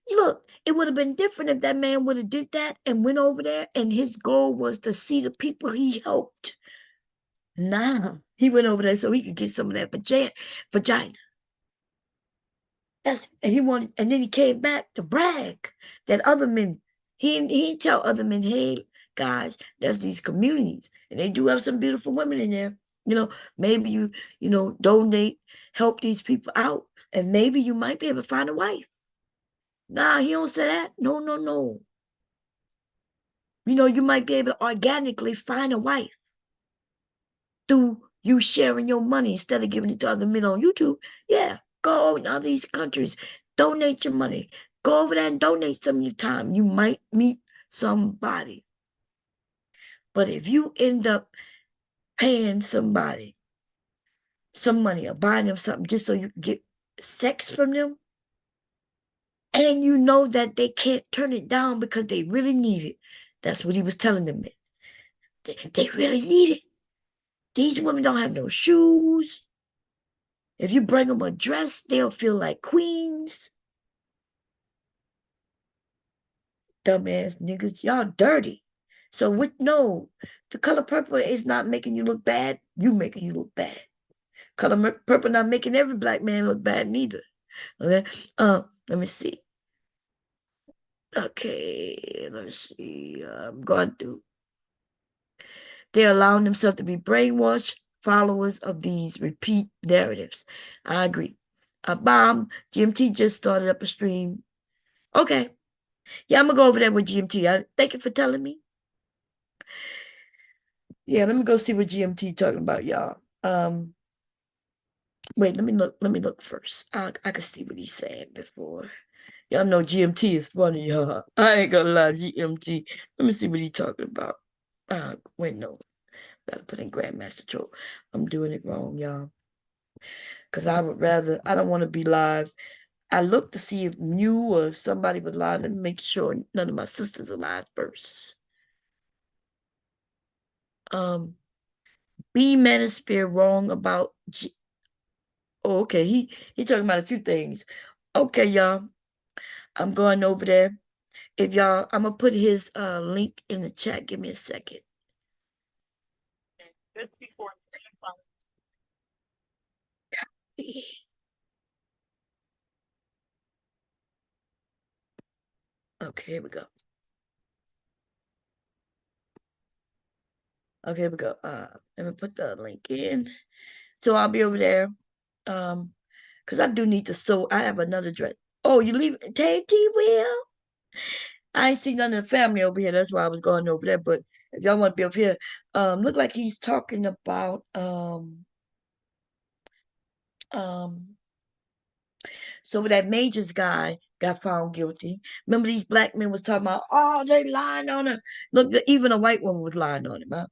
Speaker 1: look, it would have been different if that man would have did that and went over there and his goal was to see the people he helped. Nah, he went over there so he could get some of that vagina. And he wanted, and then he came back to brag that other men. He tell other men, hey guys, there's these communities, and they do have some beautiful women in there. Maybe donate, help these people out, and maybe you might be able to find a wife. Nah, he don't say that. No, no, no. You might be able to organically find a wife through you sharing your money instead of giving it to other men on YouTube. Yeah, go in all these countries, donate your money. Go over there and donate some of your time. You might meet somebody. But if you end up paying somebody some money or buying them something just so you can get sex from them, and you know that they can't turn it down because they really need it. That's what he was telling them. They really need it. These women don't have no shoes. If you bring them a dress, they'll feel like queens. Dumbass niggas, y'all dirty. So no, the color purple is not making you look bad. You making you look bad. Color purple not making every black man look bad neither. Okay. Let me see. Okay, let's see. I'm going through. They're allowing themselves to be brainwashed followers of these repeat narratives. I agree. Bomb, GMT just started up a stream. Okay. Yeah, I'm gonna go over there with GMT. Thank you for telling me. Yeah, let me go see what GMT talking about, y'all. Wait, let me look first. I can see what he's saying before. Y'all know GMT is funny, y'all. I ain't gonna lie, GMT. Let me see what he's talking about. Wait, no. Gotta put in Grandmaster Troll. I'm doing it wrong, y'all. Because I don't want to be live. I looked to see if you or if somebody was live. Let me make sure none of my sisters are live first. B Manosphere wrong about oh, okay. He talking about a few things. Okay, y'all. I'm going over there. If y'all, I'm gonna put his link in the chat. Give me a second. Okay, here we go. Okay, here we go. Let me put the link in. So I'll be over there. Um, because I do need to sew. I have another dress. Oh, you leave Tay T Will? I ain't seen none of the family over here. That's why I was going over there. But if y'all want to be over here, look like he's talking about um so that Majors guy got found guilty. Remember these black men was talking about, oh, they lying on her. Look, even a white woman was lying on him, huh?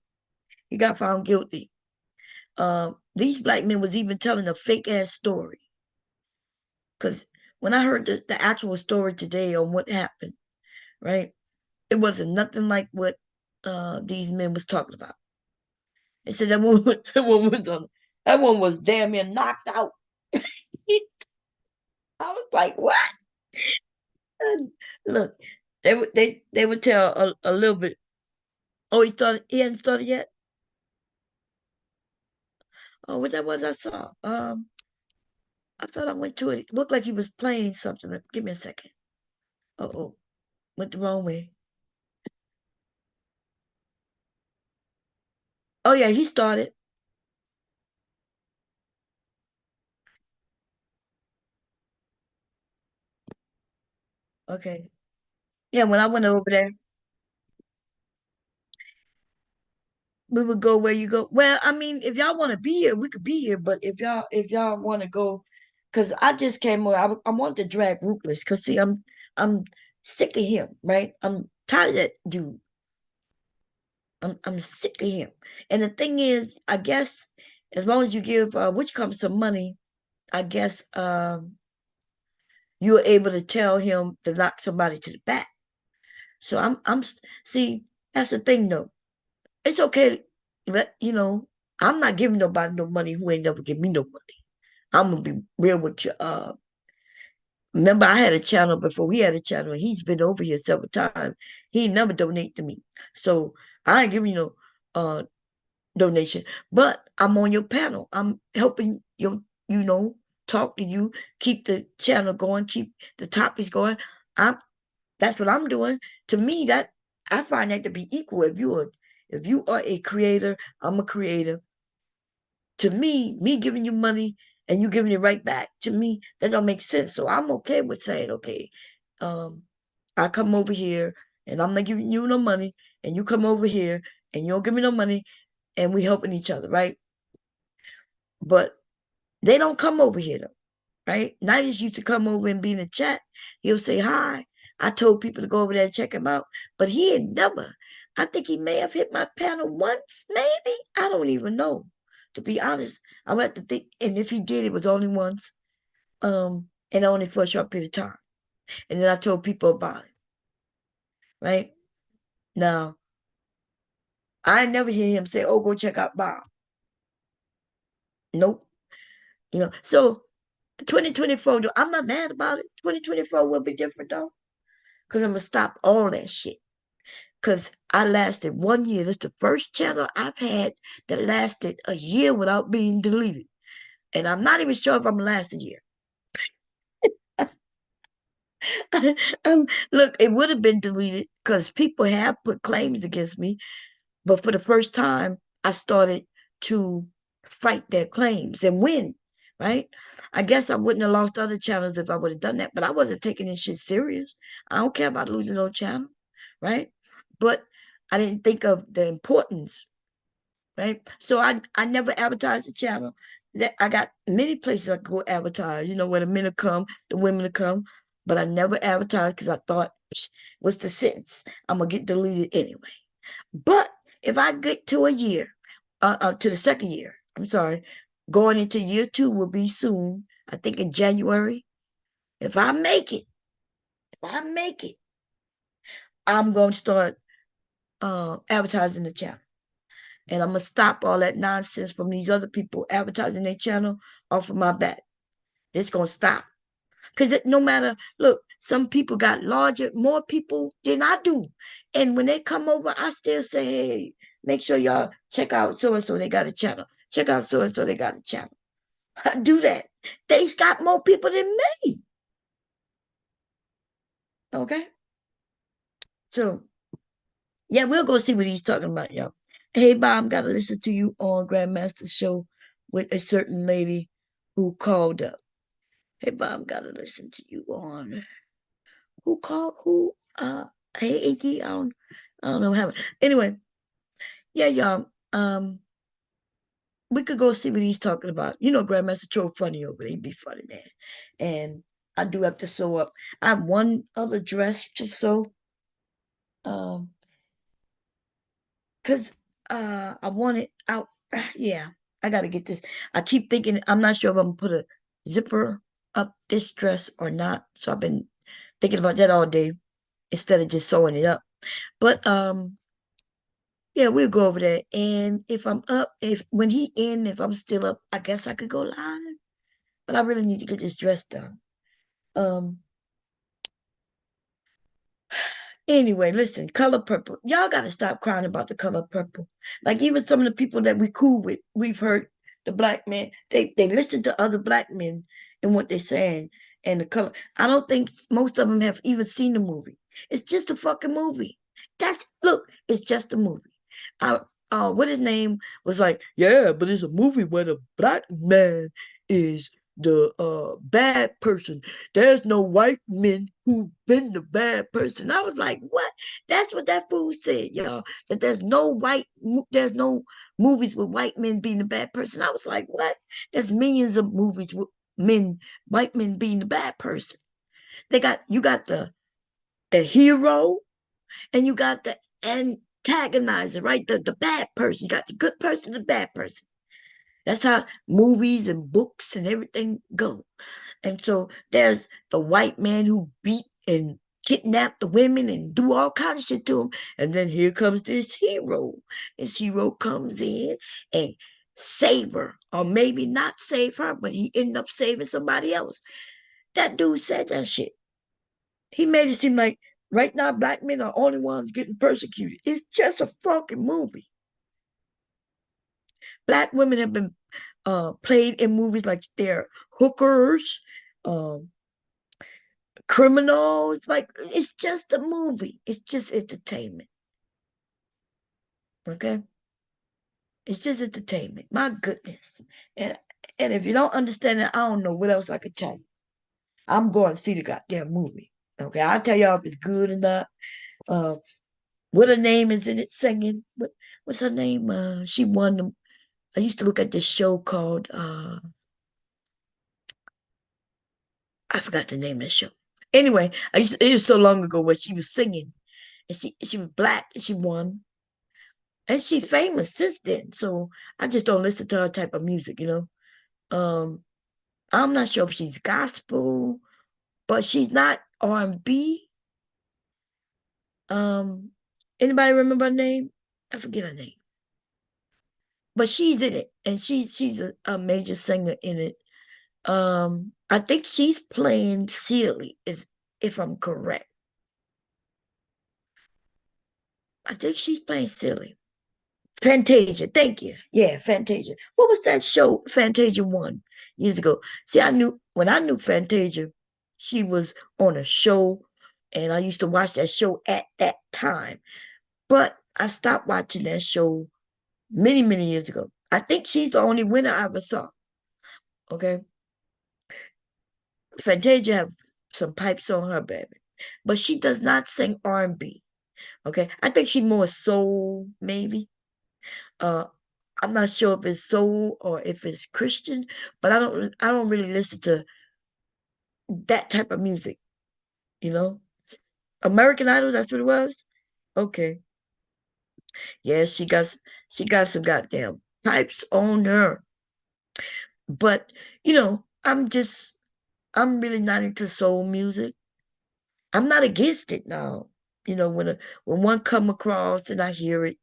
Speaker 1: He got found guilty. These black men was even telling a fake ass story. Because when I heard the actual story today on what happened, right, it wasn't nothing like what these men was talking about. They said that woman, that one was damn near knocked out. I was like, what? Look, they would tell a little bit. Oh, he hadn't started yet? Oh, what that was I saw. I thought I went to it. It looked like he was playing something. Give me a second. Oh, went the wrong way. Oh yeah, he started. Okay. Yeah, when I went over there, we would go where you go. Well, I mean, if y'all want to be here, we could be here. But if y'all want to go, because I just came over, I want to drag Ruthless. Because see, I'm sick of him. Right? I'm tired of that dude. I'm sick of him. And the thing is, I guess as long as you give which comes some money, I guess you're able to tell him to knock somebody to the back. So see, that's the thing though. It's okay. I'm not giving nobody no money who ain't never give me no money. I'm gonna be real with you. Remember I had a channel before we had a channel. And he's been over here several times. He ain't never donate to me, so I ain't giving you no donation. But I'm on your panel. I'm helping talk to you, keep the channel going, keep the topics going. I'm That's what I'm doing. To me, that I find that to be equal. If you are a creator, I'm a creator. To me giving you money and you giving it right back, to me, that don't make sense. So I'm okay with saying, okay, um, I come over here and I'm not giving you no money, and you come over here and you don't give me no money, and we helping each other, right? But they don't come over here though, right? Nidas used to come over and be in the chat. He'll say hi. I told people to go over there and check him out, but he ain't never. I think he may have hit my panel once, maybe. I don't even know. To be honest, I would have to think. And if he did, it was only once, and only for a short period of time. And then I told people about it, right? Now, I never hear him say, "Oh, go check out Bob." Nope. So 2024, I'm not mad about it. 2024 will be different though, because I'm gonna stop all that shit. Because I lasted 1 year. This is the first channel I've had that lasted a year without being deleted. And I'm not even sure if I'm gonna last a year. Look, it would have been deleted because people have put claims against me. But for the first time, I started to fight their claims and win, right? I guess I wouldn't have lost other channels if I would have done that, but I wasn't taking this shit serious. I don't care about losing no channel, right? But I didn't think of the importance, right? So I never advertised the channel. That I got many places I could go advertise, where the men will come, the women will come, but I never advertised because I thought, what's the sense? I'm gonna get deleted anyway. But if I get to a year, to the second year, I'm sorry, going into year two will be soon. I think in January. If I make it, if I make it, I'm gonna start advertising the channel. And I'm gonna stop all that nonsense from these other people advertising their channel off of my back. It's gonna stop. Because no matter, look, some people got larger, more people than I do. And when they come over, I still say, hey, make sure y'all check out so and so, they got a channel. Check out so and so, they got a channel. I do that. They've got more people than me. Okay? So, yeah, we'll go see what he's talking about, y'all. Hey, Bob, gotta listen to you on Grandmaster Show with a certain lady who called up. Hey, Bob, gotta listen to you on who called who? Hey, Iggy, I don't know what happened. Anyway, yeah, y'all. We could go see what he's talking about. You know, Grandmaster Joe funny over there. He be funny, man. And I do have to sew up. I have one other dress to sew. Um, cause I want it out. Yeah, I gotta get this. I keep thinking I'm not sure if I'm gonna put a zipper up this dress or not. So I've been thinking about that all day instead of just sewing it up. But yeah, we'll go over that. And if I'm up, if when he in, if I'm still up, I guess I could go live. But I really need to get this dress done. Um, Anyway, listen, color purple. Y'all gotta stop crying about the color purple. Like even some of the people that we cool with, we've heard the black men, they listen to other black men and what they're saying and the color. I don't think most of them have even seen the movie. It's just a fucking movie. That's look, it's just a movie. I what his name was like, yeah, but it's a movie where the black man is the bad person. There's no white men who been the bad person. I was like, what? That's what that fool said, y'all. That there's no movies with white men being the bad person. I was like, what? There's millions of movies with white men being the bad person. You got the hero and you got the antagonizer, right? The bad person. You got the good person, the bad person. That's how movies and books and everything go. And so there's the white man who beat and kidnap the women and do all kinds of shit to them. And then here comes this hero. This hero comes in and save her, or maybe not save her, but he ended up saving somebody else. That dude said that shit. He made it seem like right now black men are only ones getting persecuted. It's just a fucking movie. Black women have been played in movies like they're hookers, um, criminals. Like it's just a movie. It's just entertainment. Okay, it's just entertainment. My goodness, and and if you don't understand it, I don't know what else I could tell you. I'm going to see the goddamn movie. Okay, I'll tell y'all if it's good or not. Uh, what her name is in it singing? What's her name? She won them. I used to look at this show called I forgot the name of the show. Anyway, it was so long ago when she was singing, and she was black and she won, and she's famous since then. So I just don't listen to her type of music, you know. I'm not sure if she's gospel, but she's not R&B. Um, Anybody remember her name? I forget her name, but she's in it, and she's a major singer in it. I think she's playing Celie, is if I'm correct. I think she's playing Celie. Fantasia, thank you. Yeah, Fantasia. What was that show Fantasia won years ago? See, I knew Fantasia, she was on a show, and I used to watch that show at that time. But I stopped watching that show many, many years ago. I think she's the only winner I ever saw. Okay. Fantasia have some pipes on her, baby. But she does not sing R&B. Okay. I think she's more soul, maybe. Uh, I'm not sure if it's soul or if it's Christian, but I don't really listen to that type of music, you know? American Idol, that's what it was? Okay. Yeah, she got some goddamn pipes on her. But, you know, I'm really not into soul music. I'm not against it now. You know, when one come across and I hear it,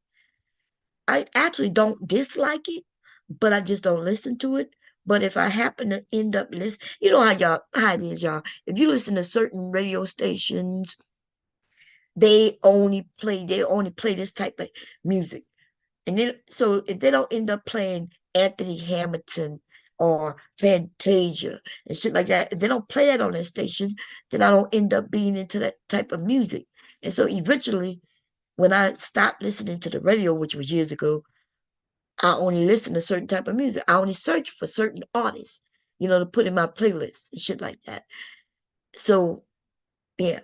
Speaker 1: I actually don't dislike it, but I just don't listen to it. But if I happen to end up listening, you know how it is, y'all. If you listen to certain radio stations, they only play this type of music. And then so if they don't end up playing Anthony Hamilton or Fantasia and shit like that, if they don't play that on that station, then I don't end up being into that type of music. And so eventually when I stopped listening to the radio, which was years ago, I only listen to certain type of music. I only search for certain artists, to put in my playlist and shit like that. So yeah,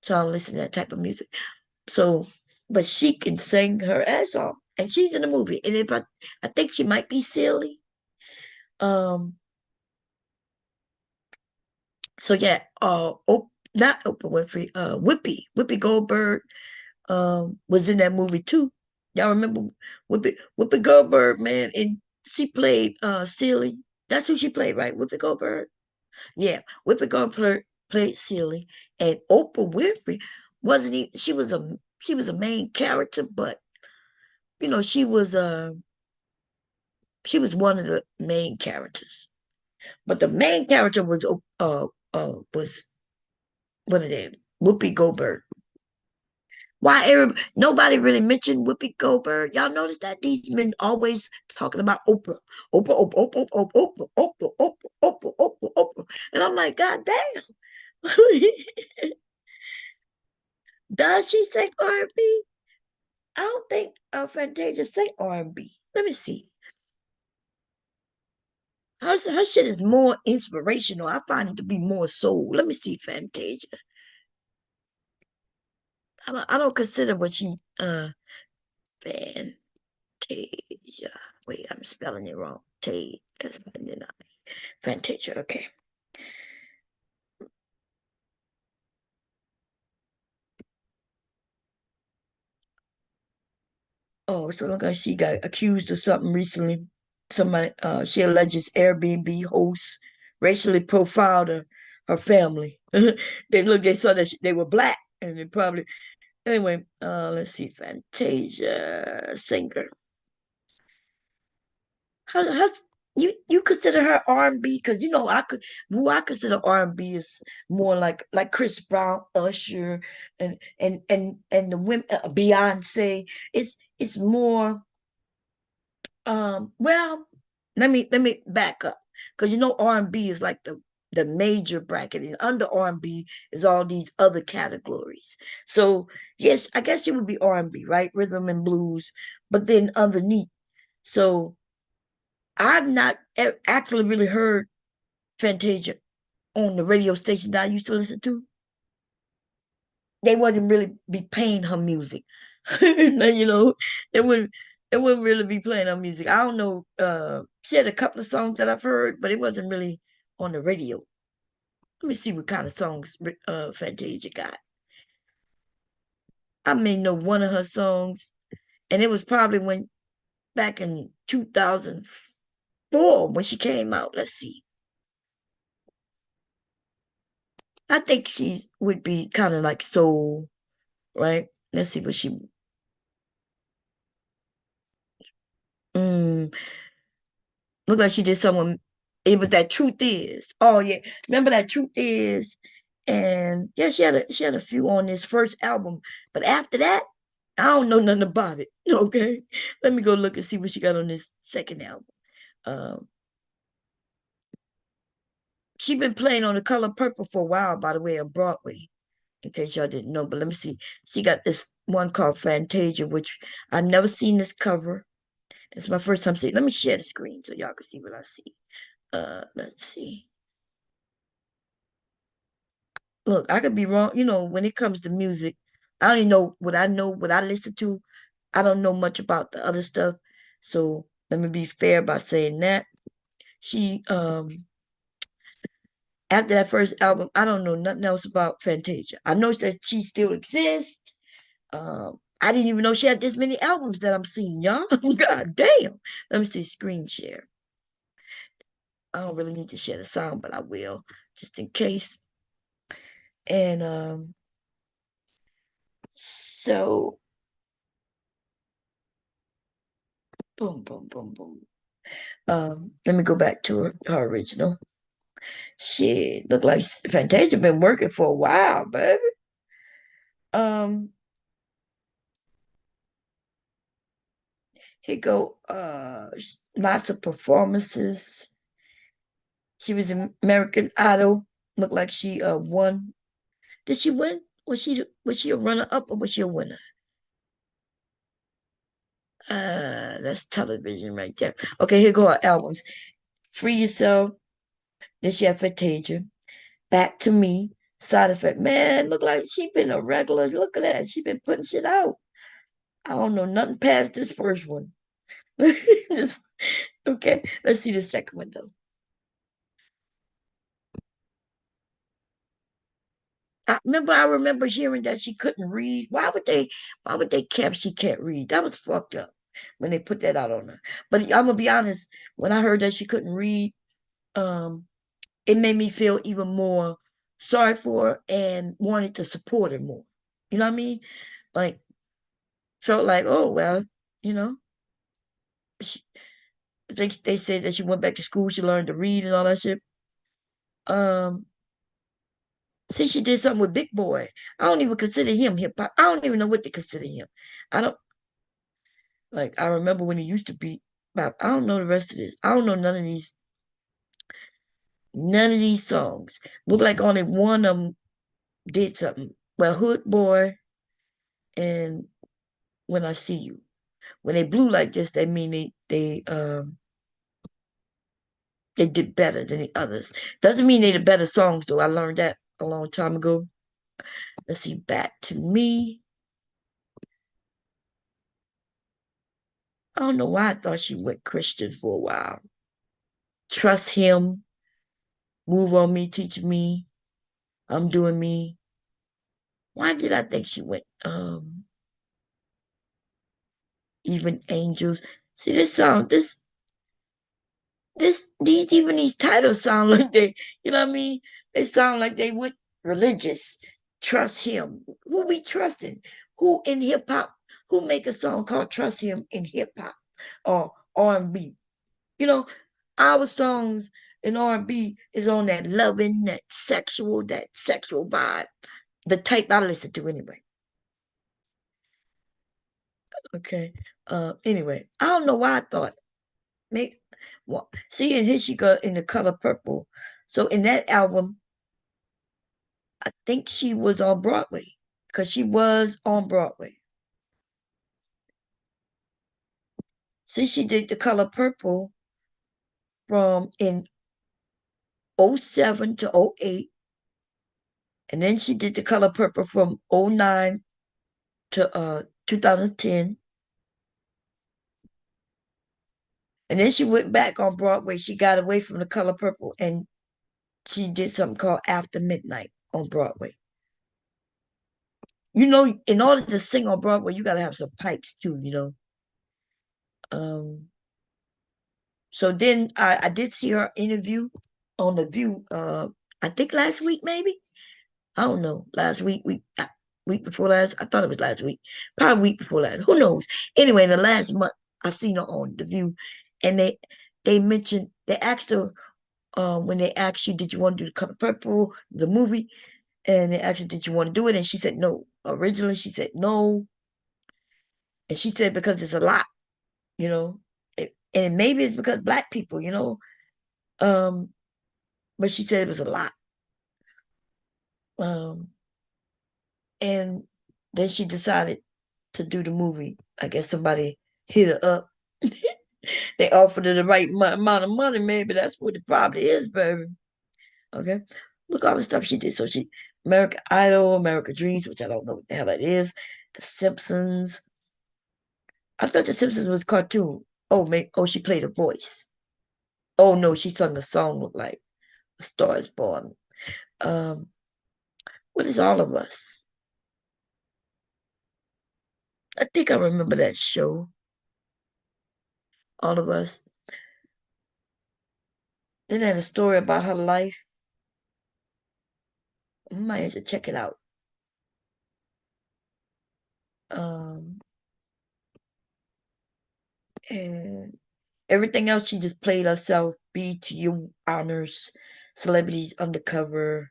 Speaker 1: so I don't listen to that type of music. So, but she can sing her ass off, and she's in the movie. And if I think she might be silly. Um, so yeah, not Oprah Winfrey, Whoopi Goldberg, was in that movie too. Y'all remember Whoopi Goldberg, man, and she played Silly. That's who she played, right? Whoopi Goldberg. Yeah, Whoopi Goldberg played Silly, and Oprah Winfrey wasn't. She was a main character, but she was one of the main characters. But the main character was what are they? Whoopi Goldberg. Why nobody really mentioned Whoopi Goldberg? Y'all notice that these men always talking about Oprah, Oprah, Oprah, Oprah, Oprah, Oprah, Oprah, Oprah, Oprah, Oprah, Oprah, and I'm like, God damn, does she sing R&B? I don't think Fantasia sing R&B. Let me see. Her shit is more inspirational. I find it to be more soul. Let me see Fantasia. I don't consider what she Fantasia. Wait, I'm spelling it wrong. Fantasia. Okay. Oh, so look like she got accused of something recently. Somebody, she alleges Airbnb hosts racially profiled her family. They saw that they were black, and they probably anyway. Let's see, Fantasia singer. How you consider her R&B? Because who I consider R&B is more like Chris Brown, Usher, and the women, Beyonce. It's more. Well, let me back up, because R&B is like the major bracket, and under R&B is all these other categories. So yes, I guess it would be R&B, right? Rhythm and blues, but then underneath. So I've not actually really heard Fantasia on the radio station that I used to listen to. They wouldn't really be playing her music. Now, they wouldn't they wouldn't really be playing her music. I don't know. She had a couple of songs that I've heard, but it wasn't really on the radio. Let me see what kind of songs Fantasia got. I may know one of her songs, and it was probably when back in 2004 when she came out. Let's see. I think she would be kind of like soul, right? Let's see what she. Mm, Look like she did someone. It was that Truth Is. Oh yeah, remember that Truth Is, and yeah, she had a few on this first album, but after that, I don't know nothing about it. Okay, let me go look and see what she got on this second album. Um, she been playing on The Color Purple for a while, by the way, on Broadway. In case y'all didn't know, but let me see. She got this one called Fantasia, which I've never seen this cover. It's my first time seeing. Let me share the screen so y'all can see what I see. Let's see. Look, I could be wrong. When it comes to music, I don't even know what I listen to. I don't know much about the other stuff. So let me be fair by saying that. She After that first album, I don't know nothing else about Fantasia. I know that she still exists. I didn't even know she had this many albums that I'm seeing, y'all. God damn. Let me see screen share. I don't really need to share the sound, but I will just in case. And so boom, boom, boom, boom. Let me go back to her original. Shit, look like Fantasia been working for a while, baby. Um, Here go lots of performances. She was in American Idol. Looked like she won. Did she win? Was she a runner up or was she a winner? That's television right there. Okay, here go our albums. Free Yourself. Then she had Fantasia. Back to Me. Side Effect. Man, look like she been a regular. Look at that. She been putting shit out. I don't know nothing past this first one. This- okay, let's see the second one though. I remember hearing that she couldn't read. Why would they cap she can't read? That was fucked up when they put that out on her. But I'm gonna be honest, when I heard that she couldn't read, um, it made me feel even more sorry for her and wanted to support her more. You know what I mean? Like felt like, oh well, you know, she, they said that she went back to school, she learned to read and all that shit. Um, See, she did something with Big Boy. I don't even consider him hip hop. I don't even know what to consider him. I don't like. I remember when he used to be pop. I don't know the rest of this. I don't know none of these songs. Look like only one of them did something. Well, Hood Boy and When I See You. When they blew like this, they mean they did better than the others. Doesn't mean they the better songs though. I learned that a long time ago. Let's see. Back to Me. I don't know why I thought she went Christian for a while. Trust Him. Move on Me. Teach Me. I'm doing me. Why did I think she went even angels? See this song, these titles sound like you know what I mean? They sound like they went religious. Trust Him. Who we trusting? Who in hip hop? Who make a song called Trust Him in hip hop or R&B? You know, our songs in R&B is on that loving, that sexual vibe. The type I listen to anyway. Okay. Anyway, I don't know why I thought make well, see, and here she go in the color purple. So in that album, I think she was on Broadway because she was on Broadway. See, she did the color purple from in '07 to '08, and then she did the color purple from '09 to 2010. And then she went back on Broadway. She got away from the color purple and she did something called After Midnight on Broadway. You know, in order to sing on Broadway, you gotta have some pipes too. Um, so then I did see her interview on The View, I think last week, maybe. I don't know. Last week before last. I thought it was last week. Probably week before last. Who knows? Anyway, in the last month, I seen her on The View, and they asked her when they asked you, did you want to do the Color Purple, the movie, and they asked her, did you want to do it, and she said no. Originally, she said no, and she said because it's a lot, you know, and maybe it's because black people. Um, but she said it was a lot. Um, and then she decided to do the movie. I guess somebody hit her up. They offered her the right amount of money. Maybe that's what it probably is, baby. Okay. Look all the stuff she did. So she American Idol, American Dreams, which I don't know what the hell that is. The Simpsons. I thought The Simpsons was cartoon. Oh, she played a voice. Oh no, she sung a song look like A Star Is Born. Um, what is All of Us? I think I remember that show. All of Us. Then had a story about her life. I might have to check it out. Um, and everything else she just played herself. BET honors, celebrities undercover,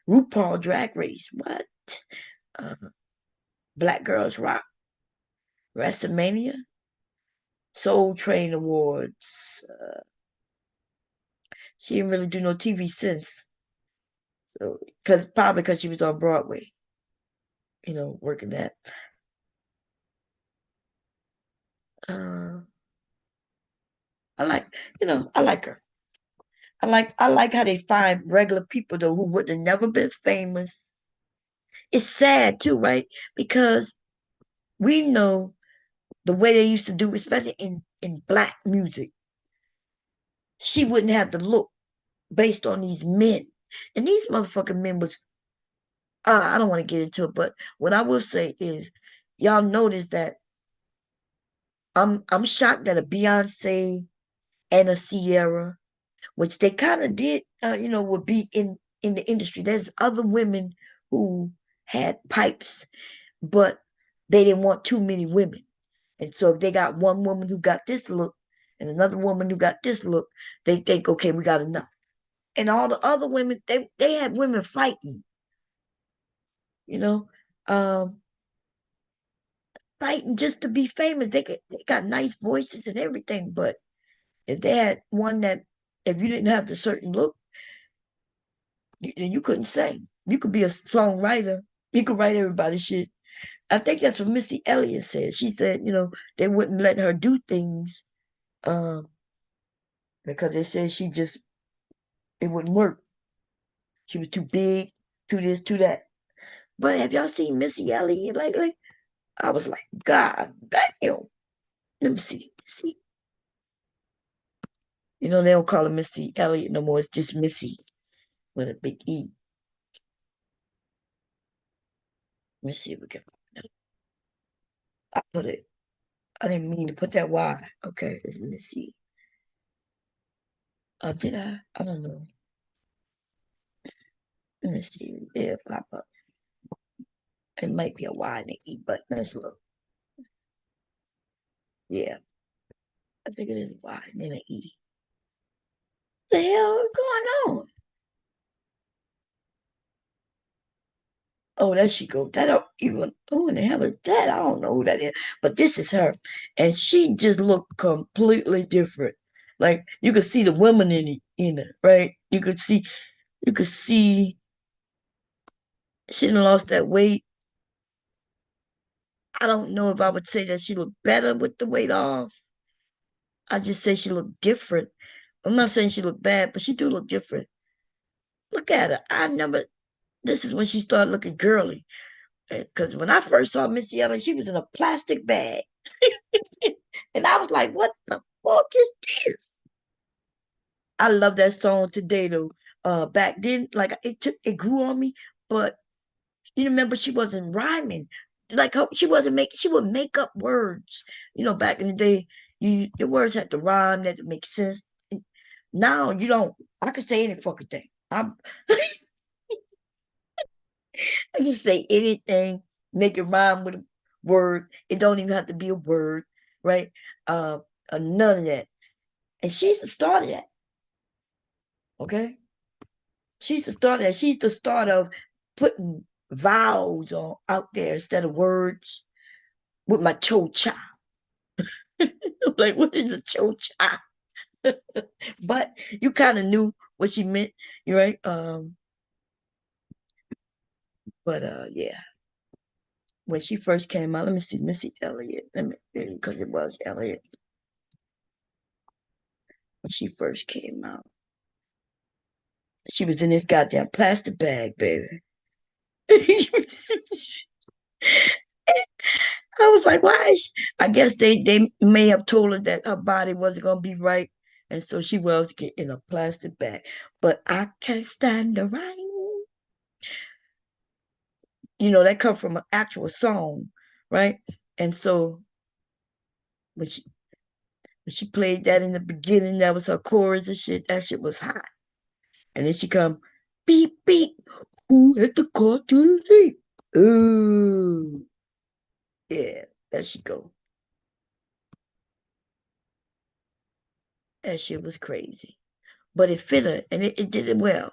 Speaker 1: RuPaul Drag Race. What? Uh, Black Girls Rock, WrestleMania, Soul Train Awards. She didn't really do no TV since, probably because she was on Broadway, working that. Uh, I like, I like her. I like how they find regular people though who would have never been famous. It's sad too, right? Because we know the way they used to do, especially in black music, she wouldn't have the look based on these men. And these motherfucking men was I don't want to get into it, but what I will say is y'all notice that I'm shocked that a Beyonce and a Sierra, which they kind of did would be in the industry. There's other women who had pipes, but they didn't want too many women. And so if they got one woman who got this look and another woman who got this look, they think, okay, we got enough. And all the other women, they had women fighting, you know, um, fighting just to be famous. They got nice voices and everything, but if they had one that if you didn't have the certain look, then you couldn't sing. You could be a songwriter. You could write everybody's shit. I think that's what Missy Elliott said. She said, they wouldn't let her do things um, because they said it wouldn't work. She was too big, too this, too that. But have y'all seen Missy Elliott lately? I was like, God damn. Let me see. See. They don't call her Missy Elliott no more. It's just Missy with a big E. Let me see if we can. I put it. I didn't mean to put that Y. Okay, let me see. Did I? I don't know. Let me see. Yeah, pop up. It might be a Y and an E, but let's look. Yeah, I think it is a Y and then an E. What the hell is going on? Oh, there she go. That don't even. Who in the hell is that? I don't know who that is. But this is her, and she just looked completely different. Like you could see the woman in it, right? You could see she done lost that weight. I don't know if I would say that she looked better with the weight off. I just say she looked different. I'm not saying she looked bad, but she do look different. Look at her. I never. This is when she started looking girly. Because when I first saw Missy Elliott, she was in a plastic bag. And I was like, what the fuck is this? I love that song today though. Back then, like it grew on me, but you remember she wasn't rhyming. Like she would make up words. Back in the day, your words had to rhyme, that to make sense. Now you don't. I can say any fucking thing. I can say anything, make it rhyme with a word. It don't even have to be a word, right? Uh, none of that. And she's the start of that. Okay, she's the start of that. She's the start of putting vowels out there instead of words with my cho cha. Like, what is a cho cha? But you kind of knew what she meant, right? But yeah, when she first came out, let me see, Missy Elliott, because it was Elliott when she first came out. She was in this goddamn plastic bag, baby. I was like, why is I guess they may have told her that her body wasn't gonna be right. And so she was getting a plastic bag. But I can't stand the rain. That come from an actual song, right? And so when she when she played that in the beginning, that was her chorus and shit, that shit was hot. And then she come, beep, beep, who let the car to the sea? Ooh. Yeah, there she go. That shit was crazy. But it fit her and it did it well.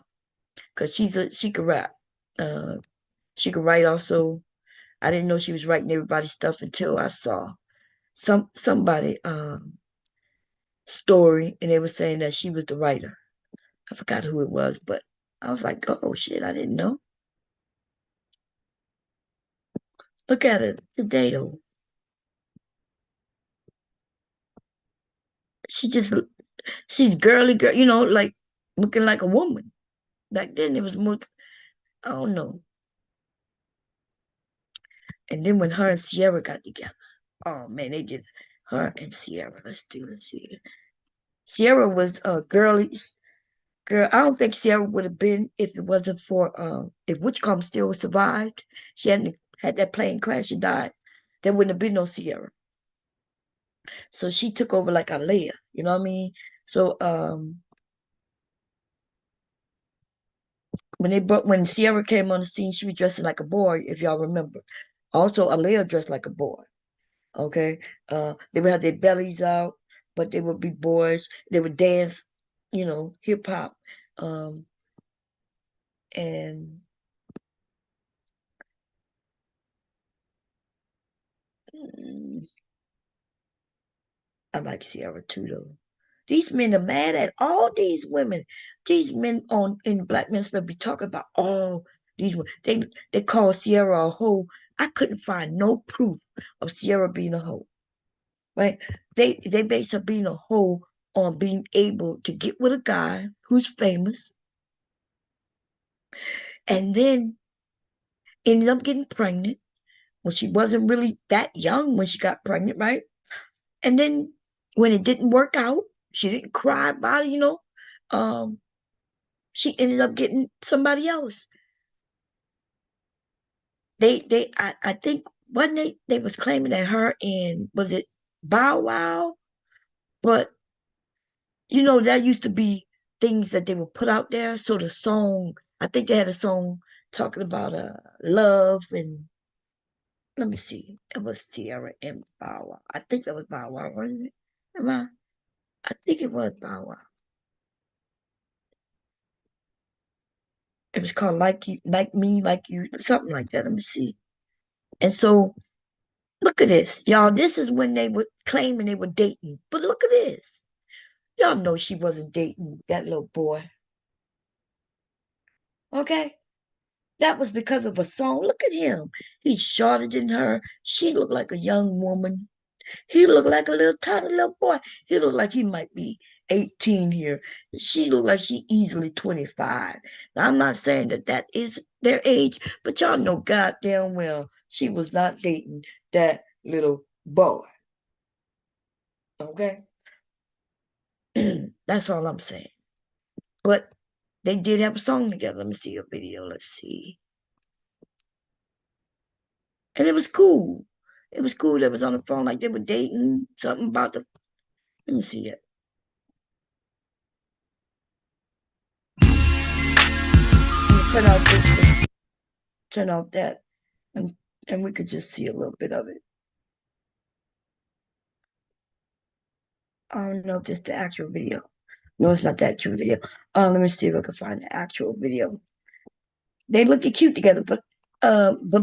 Speaker 1: Cause she could rap. Uh she could write also. I didn't know she was writing everybody's stuff until I saw somebody story and they were saying that she was the writer. I forgot who it was, but I was like, oh shit, I didn't know. Look at it today though. She just she's girly girl, you know, like looking like a woman. Back then it was more, I don't know. And then when her and Sierra got together, oh man, they did her and Sierra. Let's see. Sierra was a girly girl. I don't think Sierra would have been if it wasn't for if Witchcom still survived. She hadn't had that plane crash and died. There wouldn't have been no Sierra. So she took over like a Leia, you know what I mean? So when Sierra came on the scene, she was dressing like a boy, if y'all remember. Also, Alea dressed like a boy. Okay, they would have their bellies out, but they would be boys. They would dance, you know, hip hop, and mm, I like Sierra too, though. These men are mad at all these women. These men on in Black Men's Club be talking about all these women. They call Sierra a hoe. I couldn't find no proof of Sierra being a hoe. Right? They base her being a hoe on being able to get with a guy who's famous and then ended up getting pregnant when she wasn't really that young when she got pregnant, right? And then when it didn't work out, she didn't cry about it, you know. Um, she ended up getting somebody else. I think wasn't they was claiming that her and was it Bow Wow, but you know that used to be things that they would put out there. So the song, I think they had a song talking about love and let me see, it was Sierra and Bow Wow. I think that was Bow Wow, wasn't it? Am I think it was Bow Wow. It was called Like You, Like Me, Like You, something like that. Let me see. And so look at this, y'all. This is when they were claiming they were dating. But look at this. Y'all know she wasn't dating that little boy. Okay? That was because of a song. Look at him. He's shorter than her. She looked like a young woman. He looked like a little tiny little boy. He looked like he might be 18 here. She looked like she easily 25. Now, I'm not saying that that is their age, but y'all know goddamn well she was not dating that little boy. Okay? That's all I'm saying. But they did have a song together. Let me see a video. Let's see. And it was cool. It was cool. They was on the phone like they were dating. Something about the. Let me see it. Turn out this one. Turn out that, and we could just see a little bit of it. I don't know if this is the actual video. No, it's not the actual video. Let me see if I can find the actual video. They looked cute together, but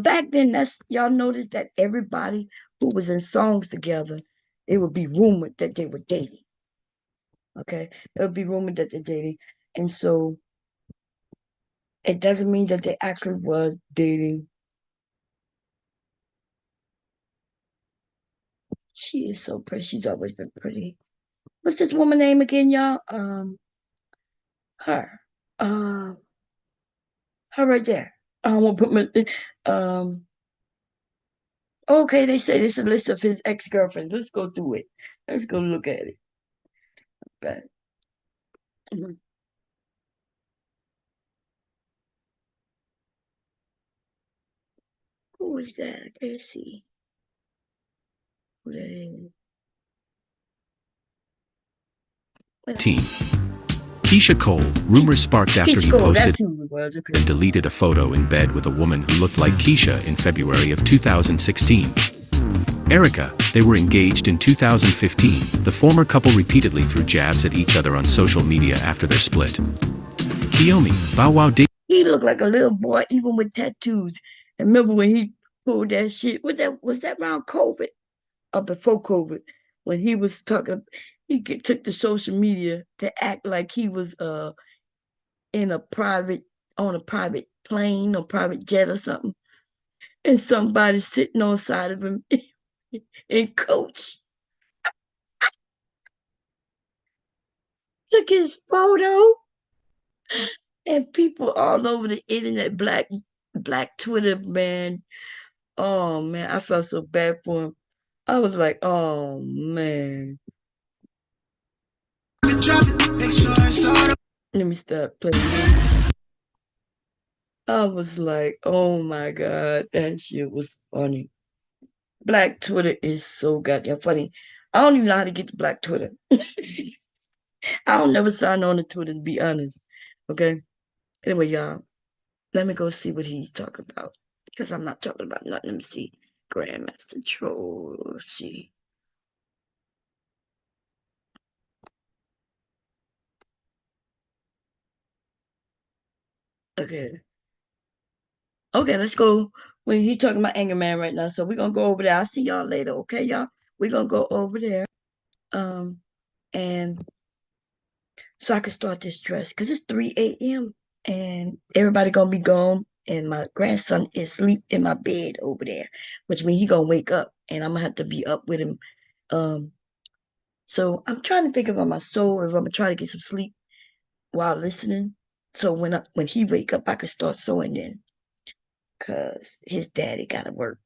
Speaker 1: back then, that's y'all noticed that everybody who was in songs together, it would be rumored that they were dating. Okay, it would be rumored that they're dating, and so it doesn't mean that they actually was dating. She is so pretty. She's always been pretty. What's this woman name again, y'all? Her. Uh, her right there. I won't put my. Um. Okay, they say this is a list of his ex-girlfriends. Let's go through it. Let's go look at it. Okay. Mhm. Who is that? I can't see. Who that is.
Speaker 2: Team. Keisha Cole, rumors sparked after
Speaker 1: Keisha
Speaker 2: he
Speaker 1: Cole,
Speaker 2: posted
Speaker 1: that's who it was. Okay.
Speaker 2: and deleted a photo in bed with a woman who looked like Keisha in February of 2016. Erica, they were engaged in 2015. The former couple repeatedly threw jabs at each other on social media after their split. Kiyomi, Bow Wow dated.
Speaker 1: He looked like a little boy, even with tattoos. And remember when he pulled that shit? Was that around COVID or before COVID? When he was talking, took to social media to act like he was in a private on a private plane or private jet or something, and somebody sitting on the side of him in coach. took his photo, and people all over the internet, black Twitter, man. Oh man, I felt so bad for him. I was like, oh man. Let me stop playing music. I was like, oh my God, that shit was funny. Black Twitter is so goddamn funny. I don't even know how to get to Black Twitter. I don't never sign on to Twitter to be honest. Okay. Anyway, y'all, let me go see what he's talking about. Because I'm not talking about nothing. Let me see. Grandmaster Troll. Let's see. Okay. Okay, let's go. When he talking about Anger Man right now. So we're gonna go over there. I'll see y'all later, okay, y'all? We're gonna go over there. Um, and so I can start this dress because it's 3 a.m. and everybody gonna be gone. And my grandson is asleep in my bed over there, which means he gonna wake up and I'm gonna have to be up with him. Um, so I'm trying to think about my soul if I'm gonna try to get some sleep while listening. So when he wake up, I can start sewing then, cause his daddy gotta work.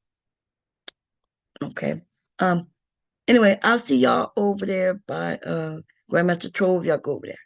Speaker 1: Okay. Um. Anyway, I'll see y'all over there by Grandmaster Trove. Y'all go over there.